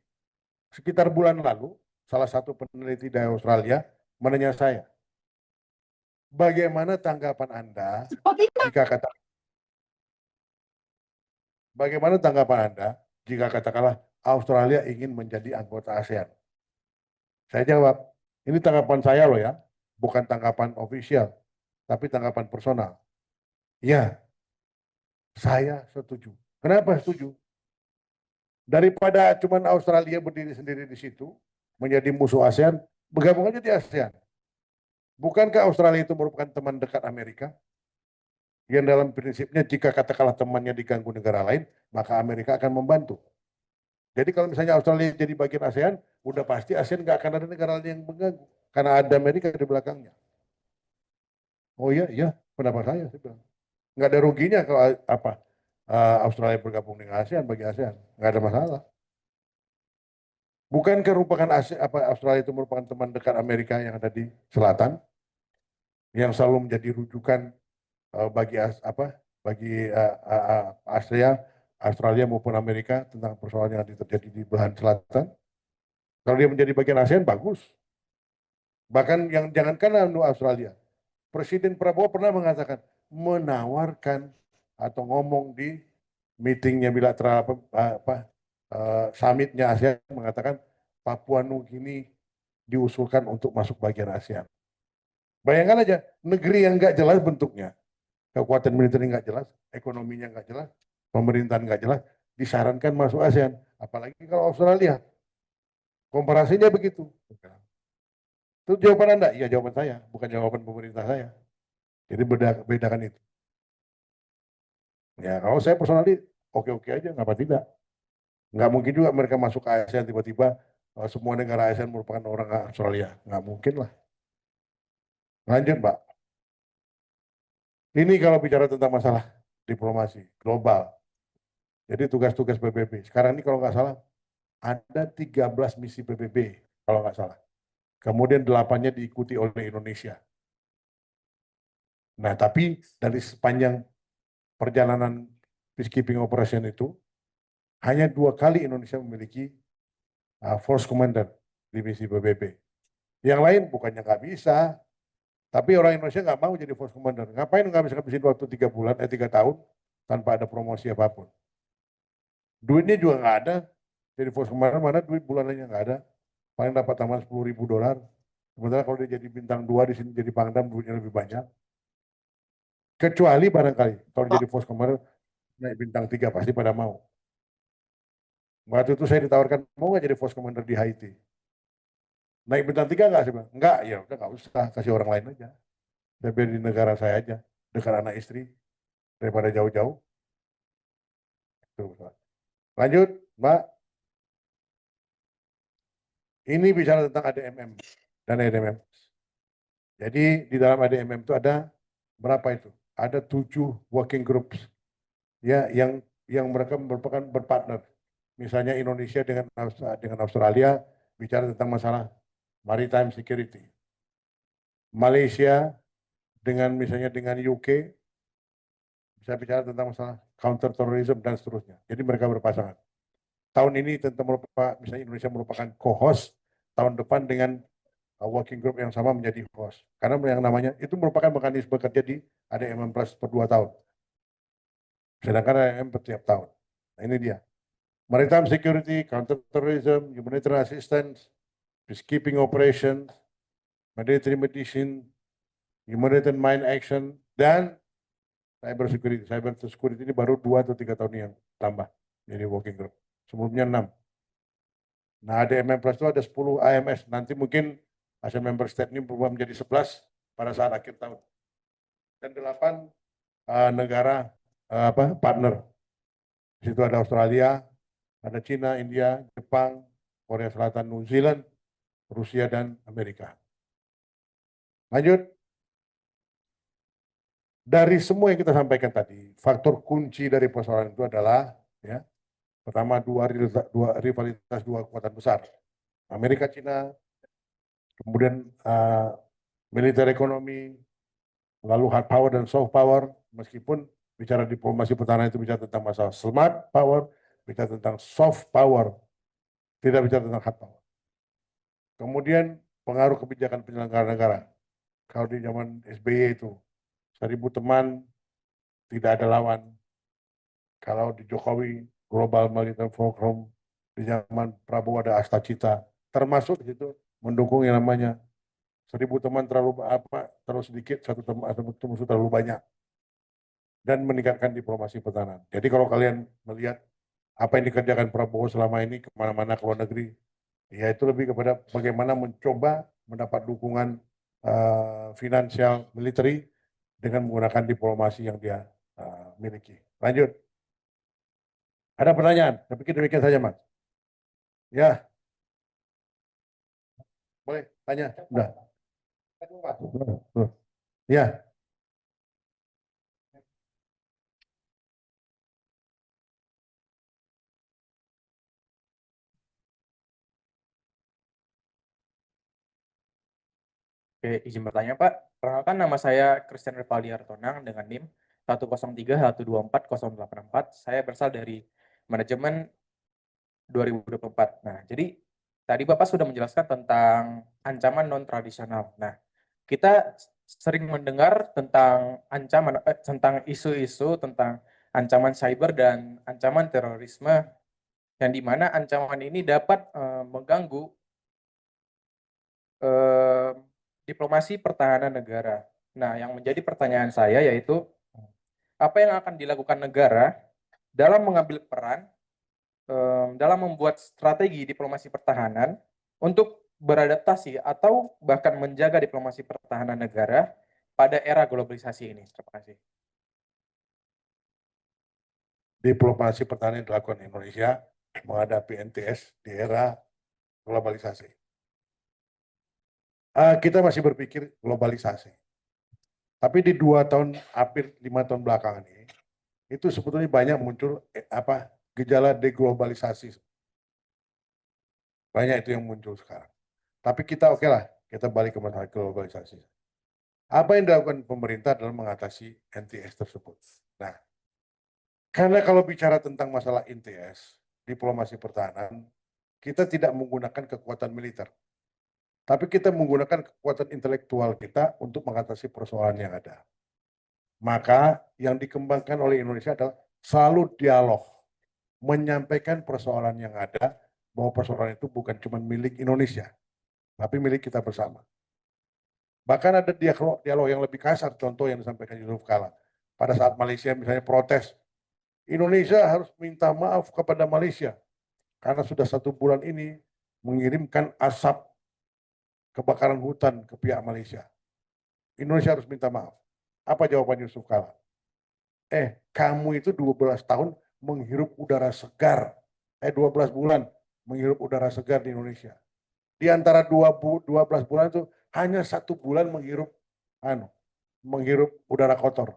Sekitar bulan lalu, salah satu peneliti dari Australia menanya saya, bagaimana tanggapan Anda jika katakanlah Australia ingin menjadi anggota ASEAN? Saya jawab, ini tanggapan saya loh ya, bukan tanggapan official, tapi tanggapan personal. Ya, saya setuju. Kenapa setuju? Daripada cuma Australia berdiri sendiri di situ, menjadi musuh ASEAN, bergabung aja di ASEAN. Bukankah Australia itu merupakan teman dekat Amerika? Yang dalam prinsipnya jika katakanlah temannya diganggu negara lain, maka Amerika akan membantu. Jadi kalau misalnya Australia jadi bagian ASEAN, udah pasti ASEAN nggak akan ada negara lain yang mengganggu. Karena ada Amerika di belakangnya. Oh iya, iya, pendapat saya. Nggak ada ruginya kalau Australia bergabung dengan ASEAN bagi ASEAN. Nggak ada masalah. Bukankah Australia itu merupakan teman dekat Amerika yang ada di selatan, yang selalu menjadi rujukan bagi Australia maupun Amerika tentang persoalan yang terjadi di belahan selatan. Kalau dia menjadi bagian ASEAN bagus. Bahkan yang jangankan Australia, Presiden Prabowo pernah mengatakan menawarkan atau ngomong di meetingnya bilateral summitnya ASEAN mengatakan Papua Nugini diusulkan untuk masuk bagian ASEAN. Bayangkan aja negeri yang nggak jelas bentuknya, kekuatan militernya nggak jelas, ekonominya nggak jelas, pemerintahan nggak jelas, disarankan masuk ASEAN. Apalagi kalau Australia, komparasinya begitu. Itu jawaban Anda? Iya jawaban saya, bukan jawaban pemerintah saya. Jadi bedakan itu. Ya kalau saya personally oke-oke aja, ngapa tidak? Nggak mungkin juga mereka masuk ke ASEAN tiba-tiba semua negara ASEAN merupakan orang Australia. Nggak mungkin lah. Lanjut Mbak. Ini kalau bicara tentang masalah diplomasi global. Jadi tugas-tugas PBB. Sekarang ini kalau nggak salah ada 13 misi PBB kalau nggak salah. Kemudian 8-nya diikuti oleh Indonesia. Nah, tapi dari sepanjang perjalanan peacekeeping operation itu, hanya 2 kali Indonesia memiliki force commander di misi PBB. Yang lain bukannya nggak bisa, tapi orang Indonesia nggak mau jadi force commander. Ngapain nggak bisa ngabisin waktu 3 tahun tanpa ada promosi apapun. Duitnya juga nggak ada. Jadi force commander mana duit bulanannya nggak ada. Paling dapat tambahan $10.000. Sementara kalau dia jadi bintang 2 di sini jadi pangdam duitnya lebih banyak. Kecuali barangkali kalau jadi force commander naik bintang 3 pasti pada mau. Waktu itu saya ditawarkan mau nggak jadi force commander di Haiti. Naik bintang 3 nggak sih bang? Nggak, ya udah nggak usah kasih orang lain aja. Saya biar di negara saya aja, dekat anak istri daripada jauh-jauh. Lanjut, Mbak. Ini bicara tentang ADMM dan ADMM. Jadi di dalam ADMM itu ada berapa itu? Ada 7 working groups ya yang mereka merupakan berpartner. Misalnya Indonesia dengan Australia bicara tentang masalah maritime security. Malaysia misalnya dengan UK bisa bicara tentang masalah counter terrorism dan seterusnya. Jadi mereka berpasangan. Tahun ini misalnya Indonesia merupakan co-host, tahun depan dengan working group yang sama menjadi host. Karena yang namanya itu merupakan mekanisme kerja di ADMM Plus per 2 tahun. Sedangkan ADMM per tiap tahun. Nah ini dia. Maritime security, counter terrorism, humanitarian assistance, peacekeeping operations, military medicine, humanitarian mine action, dan cyber security. Cyber security ini baru 2 atau 3 tahun yang tambah jadi working group. Sebelumnya 6. Nah, ADMM Plus itu ada 10 AMS. Nanti mungkin Asia Member State ini berubah menjadi 11 pada saat akhir tahun. Dan 8 negara partner. Di situ ada Australia, ada China, India, Jepang, Korea Selatan, New Zealand, Rusia, dan Amerika. Lanjut. Dari semua yang kita sampaikan tadi, faktor kunci dari persoalan itu adalah ya, pertama dua rivalitas dua kekuatan besar, Amerika Cina, kemudian militer ekonomi, lalu hard power dan soft power. Meskipun bicara diplomasi pertahanan itu bicara tentang masalah smart power, bicara tentang soft power, tidak bicara tentang hard power. Kemudian pengaruh kebijakan penyelenggara negara. Kalau di zaman SBY itu 1.000 teman tidak ada lawan. Kalau di Jokowi Global Military Program, di zaman Prabowo ada Astacita, termasuk di situ mendukung yang namanya 1.000 teman terlalu sedikit, satu musuh terlalu banyak, dan meningkatkan diplomasi pertahanan. Jadi kalau kalian melihat apa yang dikerjakan Prabowo selama ini kemana-mana ke luar negeri, ya itu lebih kepada bagaimana mencoba mendapat dukungan finansial militer dengan menggunakan diplomasi yang dia miliki. Lanjut. Ada pertanyaan? Saya pikir demikian saja, Mas. Ya. Boleh, tanya. Udah. Ya. Oke, izin bertanya Pak. Perkenalkan nama saya Christian Rivaldi Hartonang dengan NIM 103124084. Saya berasal dari manajemen 2024. Nah, jadi tadi Bapak sudah menjelaskan tentang ancaman non-tradisional. Nah, kita sering mendengar tentang tentang isu-isu tentang ancaman cyber dan ancaman terorisme yang dimana ancaman ini dapat mengganggu diplomasi pertahanan negara. Nah, yang menjadi pertanyaan saya yaitu apa yang akan dilakukan negara dalam mengambil peran dalam membuat strategi diplomasi pertahanan untuk beradaptasi atau bahkan menjaga diplomasi pertahanan negara pada era globalisasi ini. Terima kasih. Diplomasi pertahanan yang dilakukan Indonesia menghadapi NTS di era globalisasi. Kita masih berpikir globalisasi. Tapi di 2 tahun, hampir 5 tahun belakangan ini, itu sebetulnya banyak muncul gejala deglobalisasi. Banyak itu yang muncul sekarang. Tapi kita oke lah, kita balik ke masalah globalisasi. Apa yang dilakukan pemerintah dalam mengatasi NTS tersebut? Nah, karena kalau bicara tentang masalah NTS, diplomasi pertahanan, kita tidak menggunakan kekuatan militer. Tapi kita menggunakan kekuatan intelektual kita untuk mengatasi persoalan yang ada. Maka yang dikembangkan oleh Indonesia adalah selalu dialog, menyampaikan persoalan yang ada, bahwa persoalan itu bukan cuma milik Indonesia, tapi milik kita bersama. Bahkan ada dialog yang lebih kasar, contoh yang disampaikan Yusuf Kala. Pada saat Malaysia misalnya protes, Indonesia harus minta maaf kepada Malaysia, karena sudah 1 bulan ini mengirimkan asap kebakaran hutan ke pihak Malaysia. Indonesia harus minta maaf. Apa jawaban Yusuf Kala? Kamu itu 12 tahun menghirup udara segar. 12 bulan menghirup udara segar di Indonesia. Di antara 12 bulan itu hanya 1 bulan menghirup udara kotor.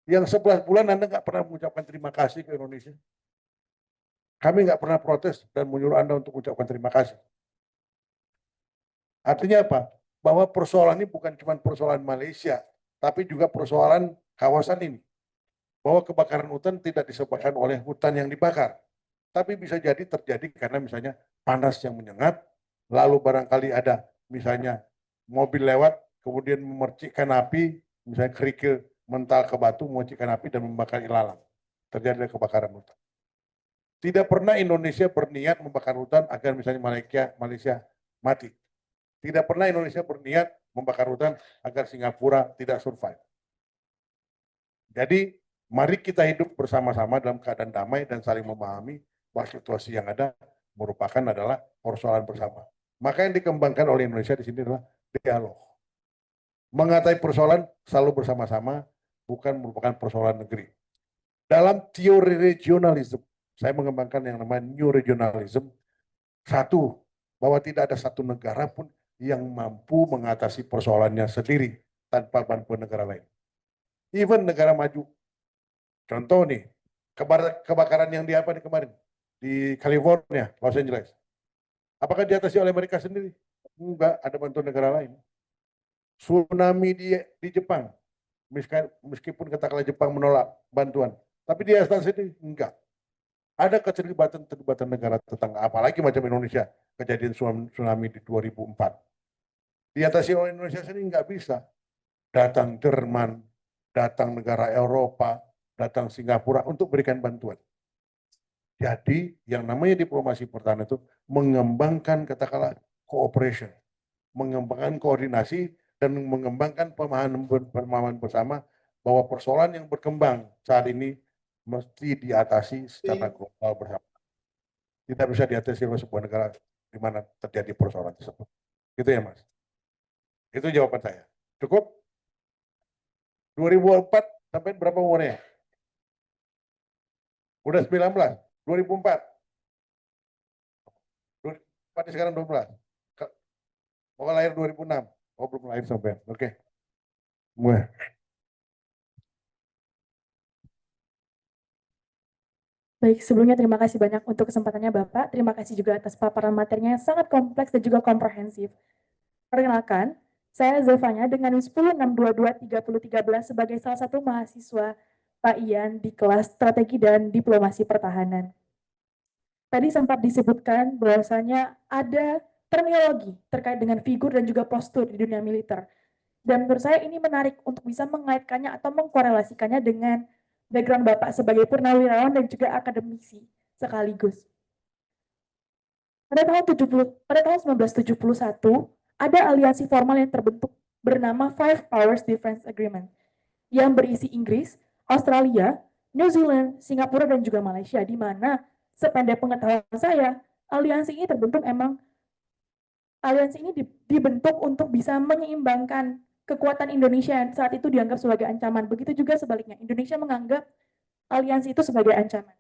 Yang 11 bulan Anda nggak pernah mengucapkan terima kasih ke Indonesia. Kami nggak pernah protes dan menyuruh Anda untuk mengucapkan terima kasih. Artinya apa? Bahwa persoalan ini bukan cuma persoalan Malaysia, tapi juga persoalan kawasan ini. Bahwa kebakaran hutan tidak disebabkan oleh hutan yang dibakar, tapi bisa jadi terjadi karena misalnya panas yang menyengat, lalu barangkali ada misalnya mobil lewat, kemudian memercikkan api, misalnya kerikil mental ke batu, memercikkan api dan membakar ilalang. Terjadi kebakaran hutan. Tidak pernah Indonesia berniat membakar hutan agar misalnya Malaysia mati. Tidak pernah Indonesia berniat membakar hutan agar Singapura tidak survive. Jadi, mari kita hidup bersama-sama dalam keadaan damai dan saling memahami bahwa situasi yang ada adalah persoalan bersama. Maka yang dikembangkan oleh Indonesia di sini adalah dialog. Mengatasi persoalan selalu bersama-sama, bukan merupakan persoalan negeri. Dalam teori regionalisme, saya mengembangkan yang namanya new regionalism. Satu, bahwa tidak ada satu negara pun yang mampu mengatasi persoalannya sendiri tanpa bantuan negara lain. Even negara maju. Contoh nih, kebakaran yang di apa nih kemarin? Di California, Los Angeles. Apakah diatasi oleh mereka sendiri? Enggak, ada bantuan negara lain. Tsunami di Jepang, meskipun katakanlah Jepang menolak bantuan, tapi dia sendiri enggak. Ada keterlibatan negara tetangga, apalagi macam Indonesia, kejadian tsunami di 2004. Diatasi oleh Indonesia sendiri enggak bisa. Datang Jerman, datang negara Eropa, datang Singapura untuk berikan bantuan. Jadi yang namanya diplomasi pertahanan itu mengembangkan katakanlah cooperation, mengembangkan koordinasi dan mengembangkan pemahaman bersama bahwa persoalan yang berkembang saat ini mesti diatasi secara global bersama. Tidak bisa diatasi oleh sebuah negara di mana terjadi persoalan tersebut. Gitu ya Mas. Itu jawaban saya. Cukup? 2004 sampai berapa umurnya? Udah 19, 2004. 2004 sekarang 12. Mau lahir 2006. Oh belum lahir sampai. Oke. Mulai. Baik, sebelumnya terima kasih banyak untuk kesempatannya Bapak. Terima kasih juga atas paparan materinya yang sangat kompleks dan juga komprehensif. Perkenalkan, saya Zevanya dengan 10.622.3013 sebagai salah satu mahasiswa Pak Ian di kelas Strategi dan Diplomasi Pertahanan. Tadi sempat disebutkan bahwasanya ada terminologi terkait dengan figur dan juga postur di dunia militer. Dan menurut saya ini menarik untuk bisa mengaitkannya atau mengkorelasikannya dengan background Bapak sebagai purnawirawan dan juga akademisi sekaligus. Pada tahun 1971, ada aliansi formal yang terbentuk bernama Five Powers Defense Agreement yang berisi Inggris, Australia, New Zealand, Singapura, dan juga Malaysia, di mana sependek pengetahuan saya, aliansi ini dibentuk untuk bisa menyeimbangkan kekuatan Indonesia yang saat itu dianggap sebagai ancaman. Begitu juga sebaliknya, Indonesia menganggap aliansi itu sebagai ancaman.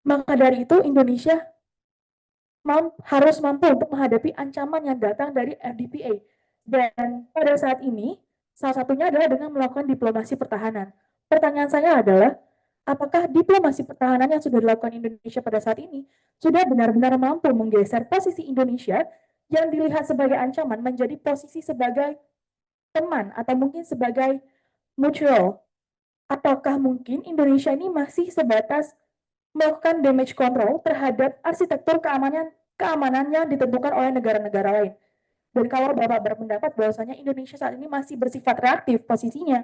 Maka dari itu, Indonesia harus mampu untuk menghadapi ancaman yang datang dari RDPA. Dan pada saat ini, salah satunya adalah dengan melakukan diplomasi pertahanan. Pertanyaan saya adalah, apakah diplomasi pertahanan yang sudah dilakukan Indonesia pada saat ini sudah benar-benar mampu menggeser posisi Indonesia yang dilihat sebagai ancaman menjadi posisi sebagai teman atau mungkin sebagai mutual? Ataukah mungkin Indonesia ini masih sebatas melakukan damage control terhadap arsitektur keamanan yang ditentukan oleh negara-negara lain? Dan kalau Bapak berpendapat bahwasanya Indonesia saat ini masih bersifat reaktif posisinya,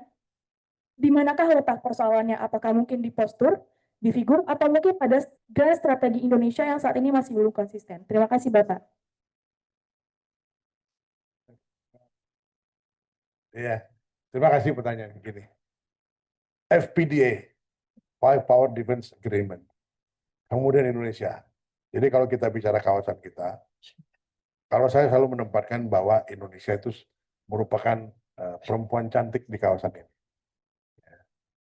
di manakah letak persoalannya? Apakah mungkin di postur, di figur, atau mungkin pada gaya strategi Indonesia yang saat ini masih belum konsisten? Terima kasih Bapak. Iya, terima kasih pertanyaan gini. FPDA, Five Power Defense Agreement, kemudian Indonesia. Jadi kalau kita bicara kawasan kita, kalau saya selalu menempatkan bahwa Indonesia itu merupakan perempuan cantik di kawasan ini.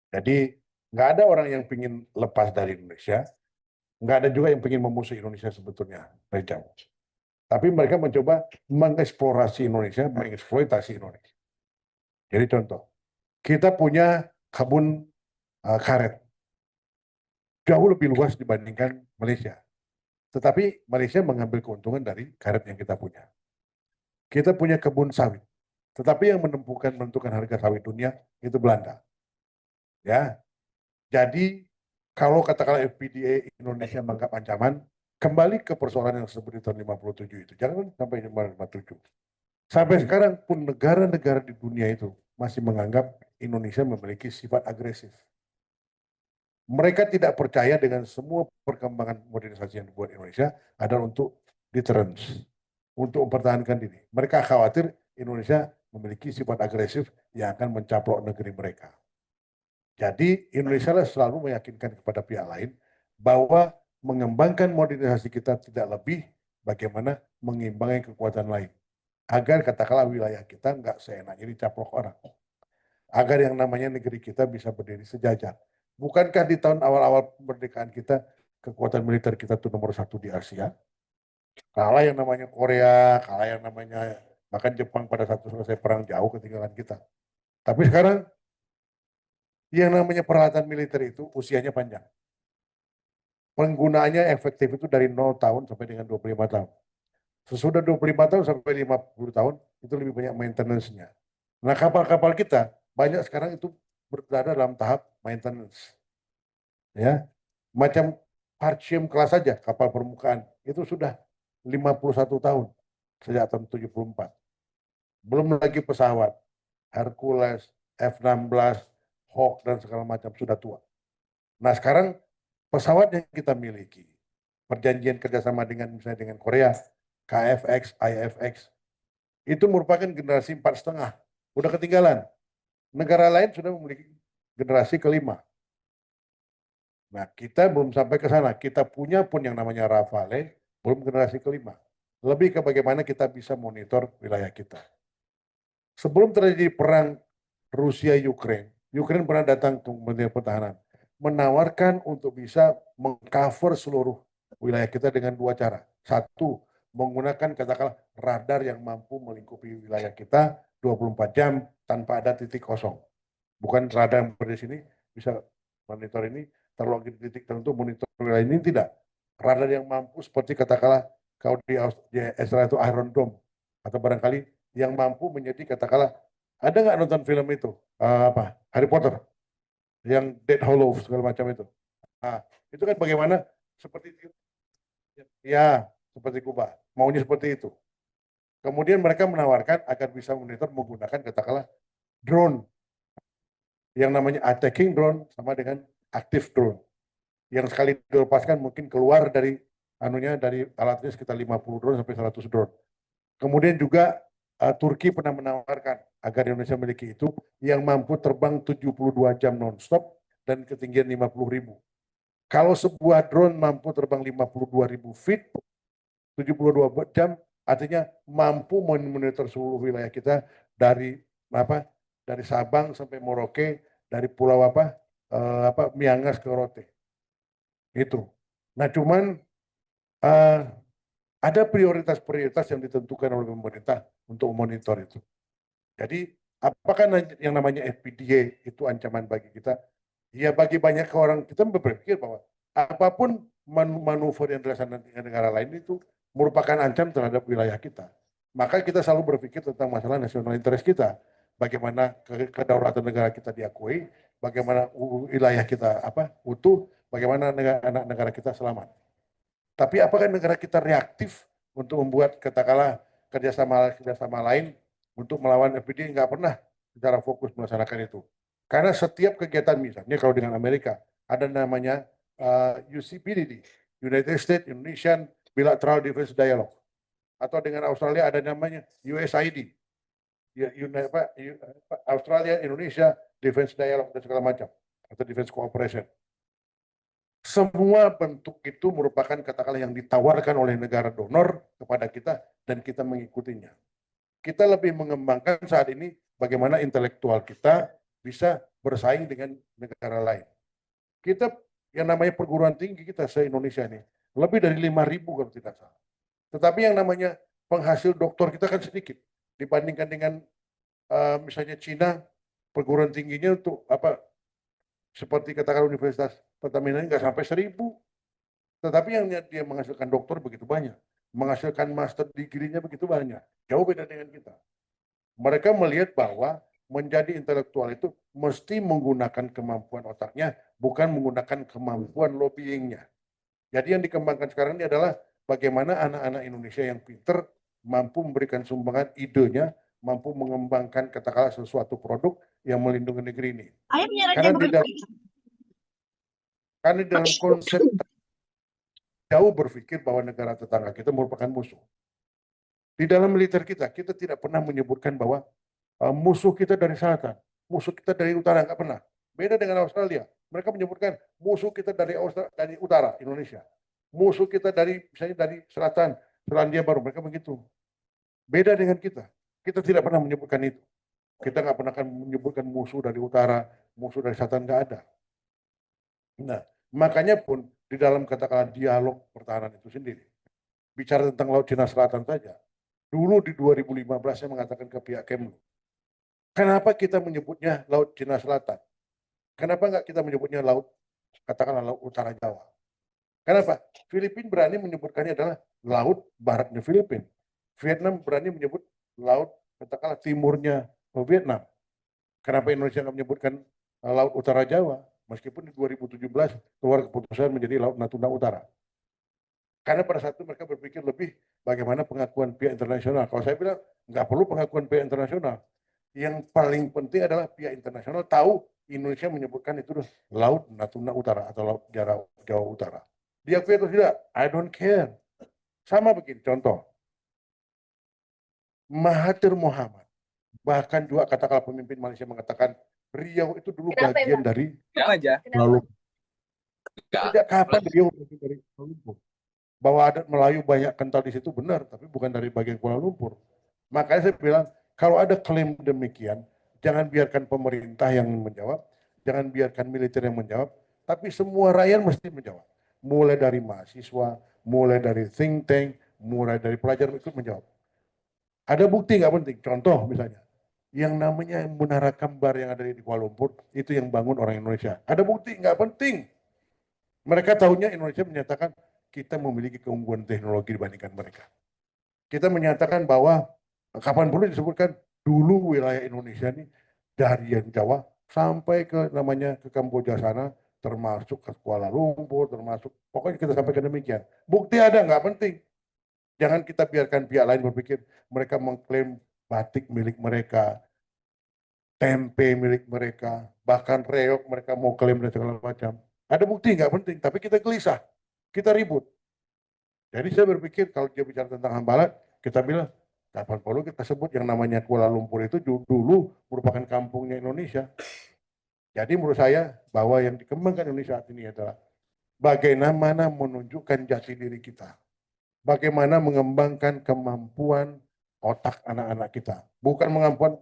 Jadi nggak ada orang yang ingin lepas dari Indonesia, nggak ada juga yang ingin memusuhi Indonesia sebetulnya dari jauh. Tapi mereka mencoba mengeksplorasi Indonesia, mengeksploitasi Indonesia. Jadi contoh, kita punya kebun karet jauh lebih luas dibandingkan Malaysia. Tetapi Malaysia mengambil keuntungan dari karet yang kita punya. Kita punya kebun sawit, tetapi yang menentukan harga sawit dunia itu Belanda. Ya, jadi kalau katakanlah FPDA Indonesia menganggap ancaman, kembali ke persoalan yang disebut di tahun 57 itu, jangan sampai 57. Sampai sekarang pun negara-negara di dunia itu masih menganggap Indonesia memiliki sifat agresif. Mereka tidak percaya dengan semua perkembangan modernisasi yang dibuat Indonesia adalah untuk deterrence, untuk mempertahankan diri. Mereka khawatir Indonesia memiliki sifat agresif yang akan mencaplok negeri mereka. Jadi Indonesia selalu meyakinkan kepada pihak lain bahwa mengembangkan modernisasi kita tidak lebih bagaimana mengimbangi kekuatan lain. Agar katakanlah wilayah kita nggak seenaknya dicaplok orang. Agar yang namanya negeri kita bisa berdiri sejajar. Bukankah di tahun awal-awal kemerdekaan kita, kekuatan militer kita itu nomor 1 di Asia? Kalah yang namanya Korea, kalah yang namanya bahkan Jepang pada saat selesai perang jauh ketinggalan kita. Tapi sekarang yang namanya peralatan militer itu usianya panjang. Penggunaannya efektif itu dari 0 tahun sampai dengan 25 tahun. Sesudah 25 tahun sampai 50 tahun itu lebih banyak maintenance-nya. Nah kapal-kapal kita banyak sekarang itu berada dalam tahap maintenance. Ya, macam Parchim kelas saja kapal permukaan itu sudah 51 tahun sejak tahun 74. Belum lagi pesawat Hercules, F-16, Hawk dan segala macam sudah tua. Nah sekarang pesawat yang kita miliki, perjanjian kerjasama dengan misalnya dengan Korea, KFX, IFX, itu merupakan generasi 4,5, udah ketinggalan. Negara lain sudah memiliki generasi kelima. Nah, kita belum sampai ke sana. Kita punya pun yang namanya Rafale, belum generasi kelima. Lebih ke bagaimana kita bisa monitor wilayah kita. Sebelum terjadi perang Rusia-Ukraine, Ukraine pernah datang ke Kementerian Pertahanan, menawarkan untuk bisa mengcover seluruh wilayah kita dengan 2 cara. Satu, menggunakan katakanlah radar yang mampu melingkupi wilayah kita 24 jam tanpa ada titik kosong. Bukan radar yang berada di sini bisa monitor ini, terlalu di titik tertentu monitor wilayah ini, tidak. Radar yang mampu seperti katakanlah kalau di Israel itu Iron Dome, atau barangkali yang mampu menjadi katakanlah, ada nggak nonton film itu? Harry Potter, yang Dead Hollow segala macam itu. Nah, itu kan bagaimana seperti itu. Ya, seperti Kuba. Maunya seperti itu. Kemudian mereka menawarkan agar bisa monitor menggunakan katakanlah drone. Yang namanya attacking drone sama dengan active drone. Yang sekali dilepaskan mungkin keluar dari dari alatnya sekitar 50 drone sampai 100 drone. Kemudian juga Turki pernah menawarkan agar Indonesia memiliki itu yang mampu terbang 72 jam non-stop dan ketinggian 50.000. Kalau sebuah drone mampu terbang 52.000 feet, 72 jam, artinya mampu memonitor seluruh wilayah kita dari Sabang sampai Merauke, dari pulau Miangas ke Rote. Itu. Nah, cuman ada prioritas-prioritas yang ditentukan oleh pemerintah untuk memonitor itu. Jadi, apakah yang namanya FPDA itu ancaman bagi kita? Ya bagi banyak orang kita berpikir bahwa apapun manuver yang dilaksanakan di negara lain itu merupakan ancam terhadap wilayah kita. Maka kita selalu berpikir tentang masalah national interest kita. Bagaimana kedaulatan negara kita diakui, bagaimana wilayah kita utuh, bagaimana anak negara kita selamat. Tapi apakah negara kita reaktif untuk membuat katakanlah kerjasama lain untuk melawan FPD? Nggak pernah secara fokus melaksanakan itu. Karena setiap kegiatan misalnya kalau dengan Amerika ada namanya UCPDD, United States Indonesian Bilateral Defense Dialogue, atau dengan Australia ada namanya USAID, Australia Indonesia Defense Dialogue dan segala macam, atau Defense Cooperation. Semua bentuk itu merupakan katakanlah yang ditawarkan oleh negara donor kepada kita dan kita mengikutinya. Kita lebih mengembangkan saat ini bagaimana intelektual kita bisa bersaing dengan negara lain. Kita yang namanya perguruan tinggi kita se-Indonesia ini lebih dari 5.000 kalau tidak salah. Tetapi yang namanya penghasil doktor kita kan sedikit dibandingkan dengan misalnya Cina, perguruan tingginya untuk seperti katakan Universitas Pertamina nggak sampai 1.000. Tetapi yang dia menghasilkan dokter begitu banyak, menghasilkan master degree-nya begitu banyak, jauh beda dengan kita. Mereka melihat bahwa menjadi intelektual itu mesti menggunakan kemampuan otaknya, bukan menggunakan kemampuan lobbyingnya. Jadi yang dikembangkan sekarang ini adalah bagaimana anak-anak Indonesia yang pinter mampu memberikan sumbangan idenya, mampu mengembangkan katakanlah sesuatu produk yang melindungi negeri ini. Karena di dalam konsep jauh berpikir bahwa negara tetangga kita merupakan musuh. Di dalam militer kita tidak pernah menyebutkan bahwa musuh kita dari selatan, musuh kita dari utara, nggak pernah. Beda dengan Australia, mereka menyebutkan musuh kita dari utara, Indonesia. Musuh kita misalnya dari selatan, Selandia Baru, mereka begitu. Beda dengan kita tidak pernah menyebutkan itu. Kita nggak pernah akan menyebutkan musuh dari utara, musuh dari selatan, nggak ada. Nah, makanya pun di dalam katakanlah dialog pertahanan itu sendiri, bicara tentang Laut Cina Selatan saja, dulu di 2015 saya mengatakan ke pihak Kemlu, kenapa kita menyebutnya Laut Cina Selatan? Kenapa nggak kita menyebutnya katakanlah Laut Utara Jawa? Kenapa? Filipina berani menyebutkannya adalah Laut Baratnya Filipina. Vietnam berani menyebut Laut katakanlah timurnya Vietnam. Kenapa Indonesia nggak menyebutkan Laut Utara Jawa? Meskipun di 2017 keluar keputusan menjadi Laut Natuna Utara. Karena pada saat itu mereka berpikir lebih bagaimana pengakuan pihak internasional. Kalau saya bilang nggak perlu pengakuan pihak internasional. Yang paling penting adalah pihak internasional tahu Indonesia menyebutkan itu Laut Natuna Utara atau Laut Jawa Utara. Diakui atau tidak? I don't care. Sama begini contoh. Mahathir Mohamad, bahkan juga katakanlah pemimpin Malaysia mengatakan Riau itu dulu bagian dari Kuala Lumpur. Tidak kapan Riau bagian dari Kuala Lumpur. Bahwa adat Melayu banyak kental di situ benar, tapi bukan dari bagian Kuala Lumpur. Makanya saya bilang, kalau ada klaim demikian, jangan biarkan pemerintah yang menjawab, jangan biarkan militer yang menjawab, tapi semua rakyat mesti menjawab. Mulai dari mahasiswa, mulai dari think tank, mulai dari pelajar ikut menjawab. Ada bukti nggak penting? Contoh misalnya, yang namanya Menara Kembar yang ada di Kuala Lumpur, itu yang bangun orang Indonesia. Ada bukti nggak penting? Mereka tahunya Indonesia menyatakan kita memiliki keunggulan teknologi dibandingkan mereka. Kita menyatakan bahwa kapan pun disebutkan dulu wilayah Indonesia ini dari yang Jawa sampai ke namanya ke Kamboja sana, termasuk ke Kuala Lumpur, termasuk pokoknya kita sampaikan demikian. Bukti ada nggak penting. Jangan kita biarkan pihak lain berpikir mereka mengklaim batik milik mereka, tempe milik mereka, bahkan reok mereka mau klaim dan segala macam. Ada bukti nggak penting, tapi kita gelisah, kita ribut. Jadi saya berpikir kalau dia bicara tentang Hambalat, kita bilang kapan perlu kita sebut yang namanya Kuala Lumpur itu dulu merupakan kampungnya Indonesia. Jadi menurut saya bahwa yang dikembangkan Indonesia saat ini adalah bagaimana menunjukkan jati diri kita. Bagaimana mengembangkan kemampuan otak anak-anak kita. Bukan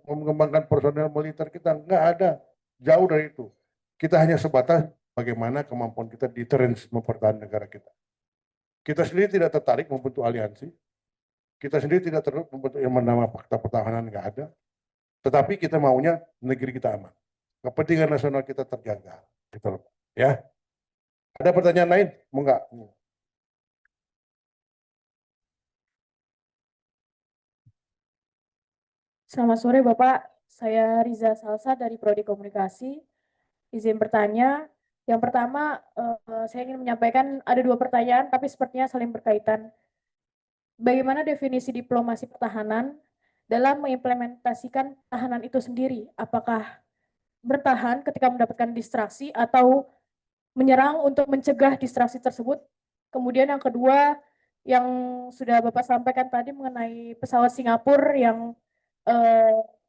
mengembangkan personel militer kita, enggak ada. Jauh dari itu. Kita hanya sebatas bagaimana kemampuan kita deterrence mempertahankan negara kita. Kita sendiri tidak tertarik membentuk aliansi. Kita sendiri tidak tertarik membentuk yang bernama Fakta Pertahanan, enggak ada. Tetapi kita maunya negeri kita aman. Kepentingan nasional kita terjaga. Gitu loh. Ya. Ada pertanyaan lain? Mau nggak? Selamat sore Bapak, saya Riza Salsa dari Prodi Komunikasi. Izin bertanya, yang pertama saya ingin menyampaikan ada 2 pertanyaan tapi sepertinya saling berkaitan. Bagaimana definisi diplomasi pertahanan dalam mengimplementasikan pertahanan itu sendiri? Apakah bertahan ketika mendapatkan distraksi atau menyerang untuk mencegah distraksi tersebut? Kemudian yang kedua, yang sudah Bapak sampaikan tadi mengenai pesawat Singapura yang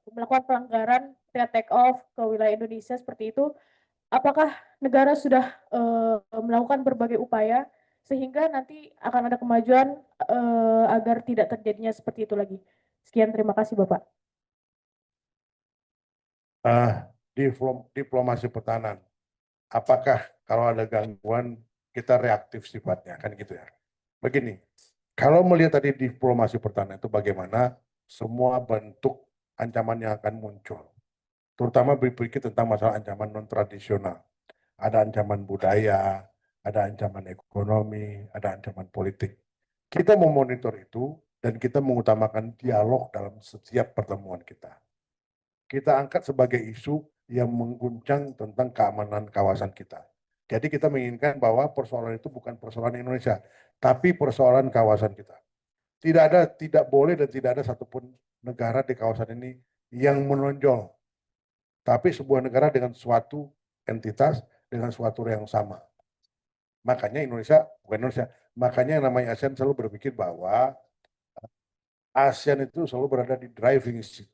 melakukan pelanggaran ketika take off ke wilayah Indonesia seperti itu, apakah negara sudah melakukan berbagai upaya sehingga nanti akan ada kemajuan agar tidak terjadinya seperti itu lagi? Sekian, terima kasih Bapak. Diplomasi pertahanan. Apakah kalau ada gangguan kita reaktif sifatnya, kan gitu ya. Begini, kalau melihat tadi diplomasi pertahanan itu bagaimana semua bentuk ancaman yang akan muncul. Terutama berpikir tentang masalah ancaman non-tradisional. Ada ancaman budaya, ada ancaman ekonomi, ada ancaman politik. Kita memonitor itu dan kita mengutamakan dialog dalam setiap pertemuan kita. Kita angkat sebagai isu yang mengguncang tentang keamanan kawasan kita. Jadi kita menginginkan bahwa persoalan itu bukan persoalan Indonesia, tapi persoalan kawasan kita. Tidak boleh dan tidak ada satupun negara di kawasan ini yang menonjol. Tapi sebuah negara dengan suatu entitas, dengan suatu yang sama. Makanya makanya yang namanya ASEAN selalu berpikir bahwa ASEAN itu selalu berada di driving seat.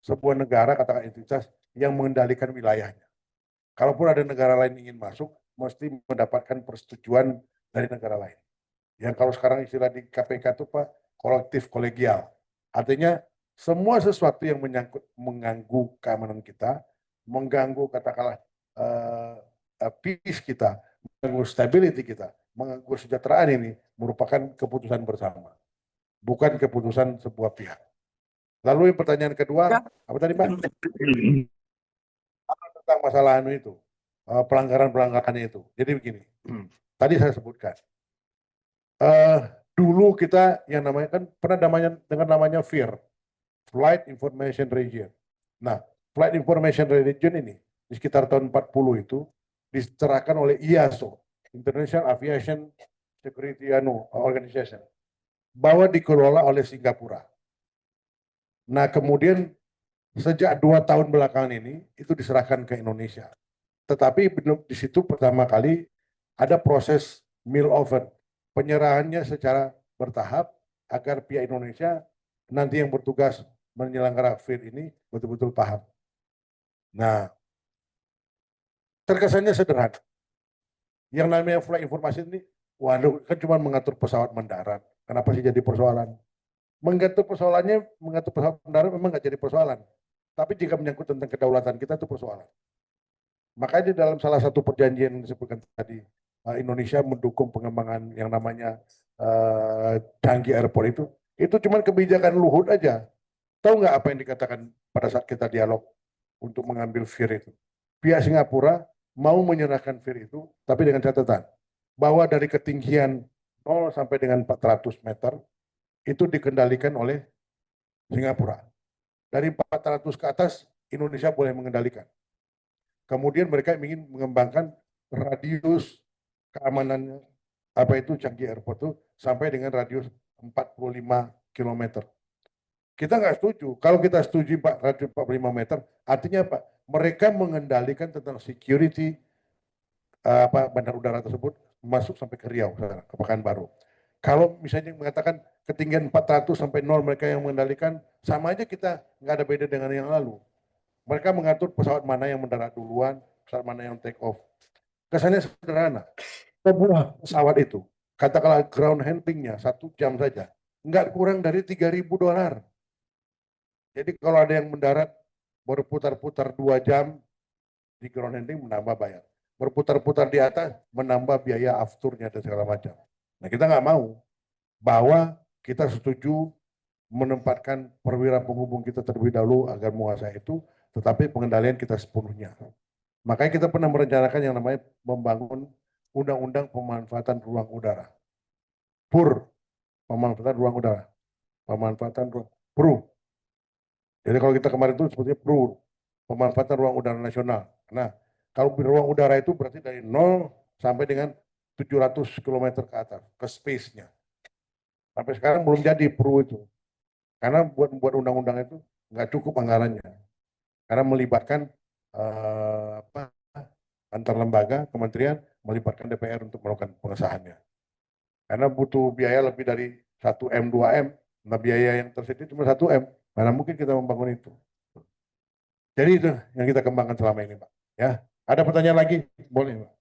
Sebuah negara, katakan entitas, yang mengendalikan wilayahnya. Kalaupun ada negara lain ingin masuk, mesti mendapatkan persetujuan dari negara lain. Yang kalau sekarang istilah di KPK itu Pak, kolektif kolegial. Artinya semua sesuatu yang mengganggu keamanan kita, mengganggu katakanlah peace kita, mengganggu stability kita, mengganggu kesejahteraan ini merupakan keputusan bersama, bukan keputusan sebuah pihak. Lalu yang pertanyaan kedua, apa tadi Pak? Tentang masalah itu, pelanggaran-pelanggarannya itu. Jadi begini, tadi saya sebutkan, dulu kita yang namanya kan pernah dengan namanya FIR, Flight Information Region. Nah, Flight Information Region ini di sekitar tahun 40 itu diserahkan oleh IASO, International Aviation Security Organization, bahwa dikelola oleh Singapura. Nah, kemudian sejak 2 tahun belakangan ini itu diserahkan ke Indonesia. Tetapi di situ pertama kali ada proses mill over, penyerahannya secara bertahap agar pihak Indonesia nanti yang bertugas menyelenggara FIR ini betul-betul paham. Nah, terkesannya sederhana. Yang namanya flight informasi ini, waduh, kan cuma mengatur pesawat mendarat. Kenapa sih jadi persoalan? Mengatur pesawat mendarat memang nggak jadi persoalan. Tapi jika menyangkut tentang kedaulatan kita itu persoalan. Makanya dalam salah satu perjanjian yang disebutkan tadi, Indonesia mendukung pengembangan yang namanya Changi Airport itu cuma kebijakan Luhut aja. Tahu nggak apa yang dikatakan pada saat kita dialog untuk mengambil FIR itu? Pihak Singapura mau menyerahkan FIR itu, tapi dengan catatan bahwa dari ketinggian 0 sampai dengan 400 meter itu dikendalikan oleh Singapura. Dari 400 ke atas, Indonesia boleh mengendalikan. Kemudian mereka ingin mengembangkan radius keamanannya, apa itu Changi Airport itu sampai dengan radius 45 km. Kita nggak setuju. Kalau kita setuju radius 45 meter, artinya apa? Mereka mengendalikan tentang security bandar udara tersebut masuk sampai ke Riau, ke Pekanbaru. Kalau misalnya mengatakan ketinggian 400 sampai 0 mereka yang mengendalikan, sama aja kita nggak ada beda dengan yang lalu. Mereka mengatur pesawat mana yang mendarat duluan, pesawat mana yang take off. Kesannya sederhana. Sebuah pesawat itu, katakanlah ground handlingnya 1 jam saja, nggak kurang dari $3.000. Jadi kalau ada yang mendarat berputar-putar 2 jam di ground handling menambah bayar. Berputar-putar di atas menambah biaya afturnya dan segala macam. Nah kita nggak mau bahwa kita setuju menempatkan perwira penghubung kita terlebih dahulu agar menguasai itu, tetapi pengendalian kita sepenuhnya. Makanya kita pernah merencanakan yang namanya membangun undang-undang pemanfaatan ruang udara. PUR, pemanfaatan ruang udara. Pemanfaatan ruang, PRU. Jadi kalau kita kemarin itu sebetulnya PRU, pemanfaatan ruang udara nasional. Nah, kalau ruang udara itu berarti dari 0 sampai dengan 700 km ke atas, ke space-nya. Sampai sekarang belum jadi PRU itu. Karena buat undang-undang itu nggak cukup anggarannya. Karena melibatkan antar lembaga, kementerian, melibatkan DPR untuk melakukan pengesahannya. Karena butuh biaya lebih dari 1M, 2M. Nah, biaya yang tersedia cuma 1M. Mana mungkin kita membangun itu. Jadi itu yang kita kembangkan selama ini, Pak. Ya, ada pertanyaan lagi? Boleh, Pak.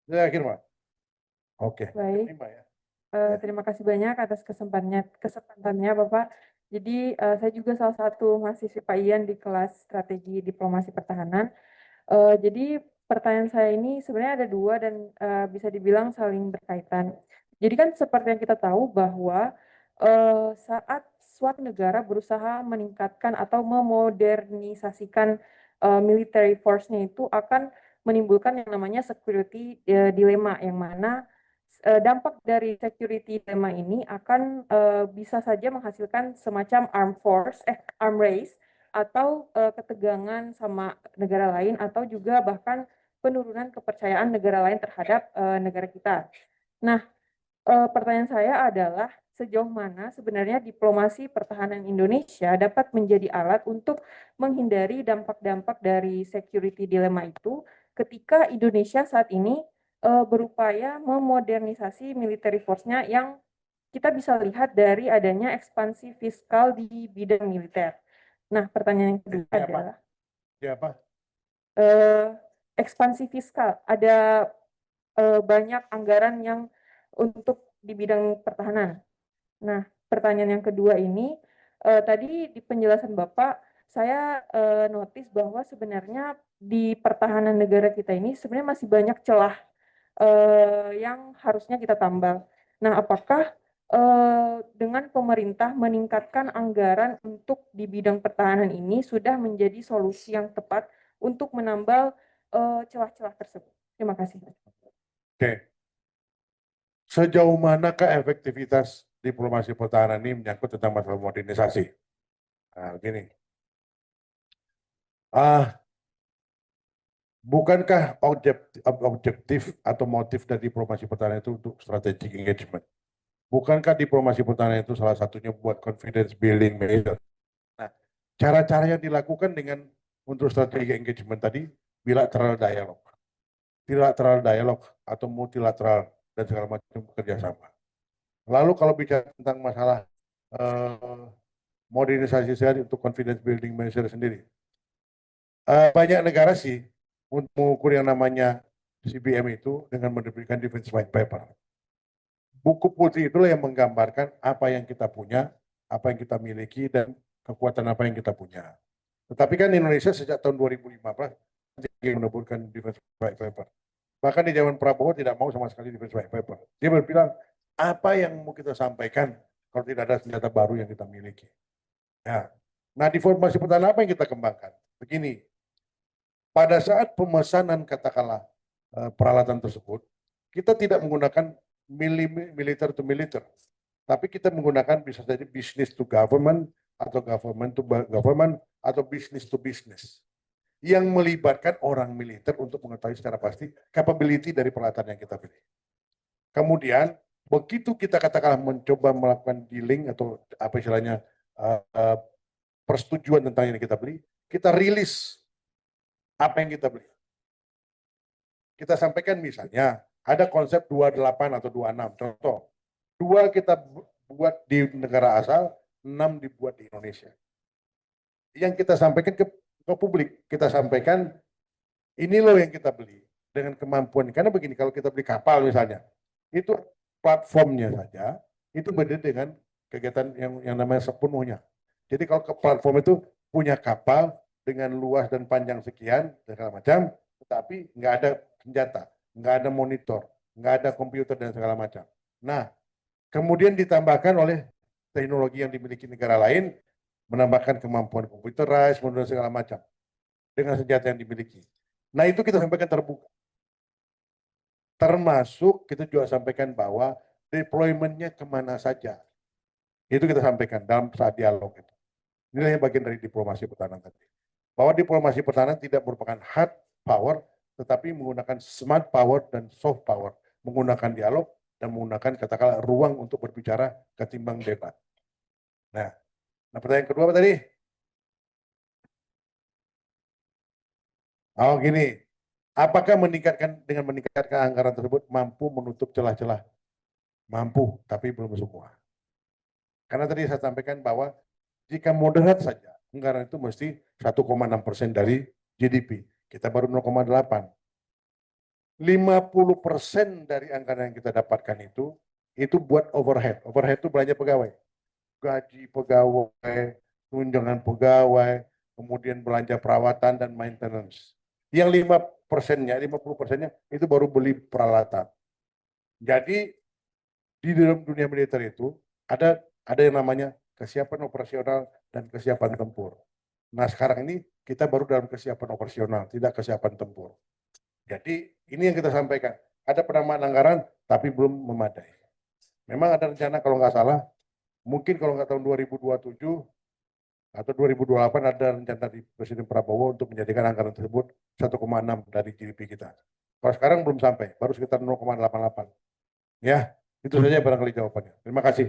Saya yakin, Pak. Oke. Baik. Ini, Pak, ya. Terima kasih banyak atas kesempatannya Bapak. Jadi saya juga salah satu mahasiswa Pak Ian di kelas strategi diplomasi pertahanan. Jadi pertanyaan saya ini sebenarnya ada dua dan bisa dibilang saling berkaitan. Jadi kan seperti yang kita tahu bahwa saat suatu negara berusaha meningkatkan atau memodernisasikan military force-nya itu akan menimbulkan yang namanya security dilemma, yang mana dampak dari security dilemma ini akan bisa saja menghasilkan semacam arm race atau ketegangan sama negara lain atau juga bahkan penurunan kepercayaan negara lain terhadap negara kita. Nah, pertanyaan saya adalah sejauh mana sebenarnya diplomasi pertahanan Indonesia dapat menjadi alat untuk menghindari dampak-dampak dari security dilemma itu ketika Indonesia saat ini berupaya memodernisasi military force-nya yang kita bisa lihat dari adanya ekspansi fiskal di bidang militer. Nah, pertanyaan yang kedua adalah Siapa? Ekspansi fiskal. Ada banyak anggaran yang untuk di bidang pertahanan. Nah, pertanyaan yang kedua ini, tadi di penjelasan Bapak, saya notice bahwa sebenarnya di pertahanan negara kita ini sebenarnya masih banyak celah yang harusnya kita tambal. Nah, apakah dengan pemerintah meningkatkan anggaran untuk di bidang pertahanan ini sudah menjadi solusi yang tepat untuk menambal celah-celah tersebut? Terima kasih. Oke. Sejauh manakah efektivitas diplomasi pertahanan ini menyangkut tentang masalah modernisasi? Nah, begini. Bukankah objektif atau motif dari diplomasi pertahanan itu untuk strategic engagement? Bukankah diplomasi pertahanan itu salah satunya buat confidence building measure? Nah, cara-cara yang dilakukan dengan untuk strategic engagement tadi bilateral dialog. Bilateral dialog atau multilateral dan segala macam kerjasama. Lalu kalau bicara tentang masalah modernisasi sendiri untuk confidence building measure sendiri, banyak negara sih untuk mengukur yang namanya CBM itu dengan menerbitkan Defense White Paper. Buku putih itulah yang menggambarkan apa yang kita punya, apa yang kita miliki, dan kekuatan apa yang kita punya. Tetapi kan Indonesia sejak tahun 2015 menerbitkan Defense White Paper. Bahkan di zaman Prabowo tidak mau sama sekali Defense White Paper. Dia berbilang, apa yang mau kita sampaikan kalau tidak ada senjata baru yang kita miliki. Ya. Nah, diplomasi pertahanan apa yang kita kembangkan? Begini, pada saat pemesanan katakanlah peralatan tersebut, kita tidak menggunakan militer to militer, tapi kita menggunakan bisa jadi business to government atau government to government atau business to business yang melibatkan orang militer untuk mengetahui secara pasti capability dari peralatan yang kita beli. Kemudian begitu kita katakanlah mencoba melakukan dealing atau apa istilahnya persetujuan tentang yang kita beli, kita rilis apa yang kita beli. Kita sampaikan misalnya ada konsep 28 atau 26. Contoh, 2 kita buat di negara asal, 6 dibuat di Indonesia. Yang kita sampaikan ke publik, kita sampaikan ini loh yang kita beli dengan kemampuan. Karena begini, kalau kita beli kapal misalnya, itu platformnya saja, itu beda dengan kegiatan yang namanya sepenuhnya. Jadi kalau ke platform itu punya kapal dengan luas dan panjang sekian, segala macam, tetapi nggak ada senjata, nggak ada monitor, nggak ada komputer dan segala macam. Nah, kemudian ditambahkan oleh teknologi yang dimiliki negara lain, menambahkan kemampuan computerized, dan segala macam dengan senjata yang dimiliki. Nah, itu kita sampaikan terbuka. Termasuk kita juga sampaikan bahwa deployment-nya kemana saja. Itu kita sampaikan dalam saat dialog itu. Inilah yang bagian dari diplomasi pertahanan tadi. Bahwa diplomasi pertahanan tidak merupakan hard power, tetapi menggunakan smart power dan soft power. Menggunakan dialog dan menggunakan katakanlah ruang untuk berbicara ketimbang debat. Nah, pertanyaan kedua apa tadi? Oh gini, apakah dengan meningkatkan anggaran tersebut mampu menutup celah-celah? Mampu, tapi belum semua. Karena tadi saya sampaikan bahwa jika moderat saja, anggaran itu mesti 1,6% dari GDP. Kita baru 0,8. 50% dari anggaran yang kita dapatkan itu buat overhead. Overhead itu belanja pegawai. Gaji pegawai, tunjangan pegawai, kemudian belanja perawatan dan maintenance. Yang 50%-nya itu baru beli peralatan. Jadi di dalam dunia militer itu ada yang namanya kesiapan operasional dan kesiapan tempur. Nah, sekarang ini kita baru dalam kesiapan operasional, tidak kesiapan tempur. Jadi ini yang kita sampaikan. Ada penambahan anggaran tapi belum memadai. Memang ada rencana kalau nggak salah, mungkin kalau nggak tahun 2027 atau 2028 ada rencana dari Presiden Prabowo untuk menjadikan anggaran tersebut 1,6 dari GDP kita. Kalau sekarang belum sampai, baru sekitar 0,88. Ya, itu saja barangkali jawabannya. Terima kasih.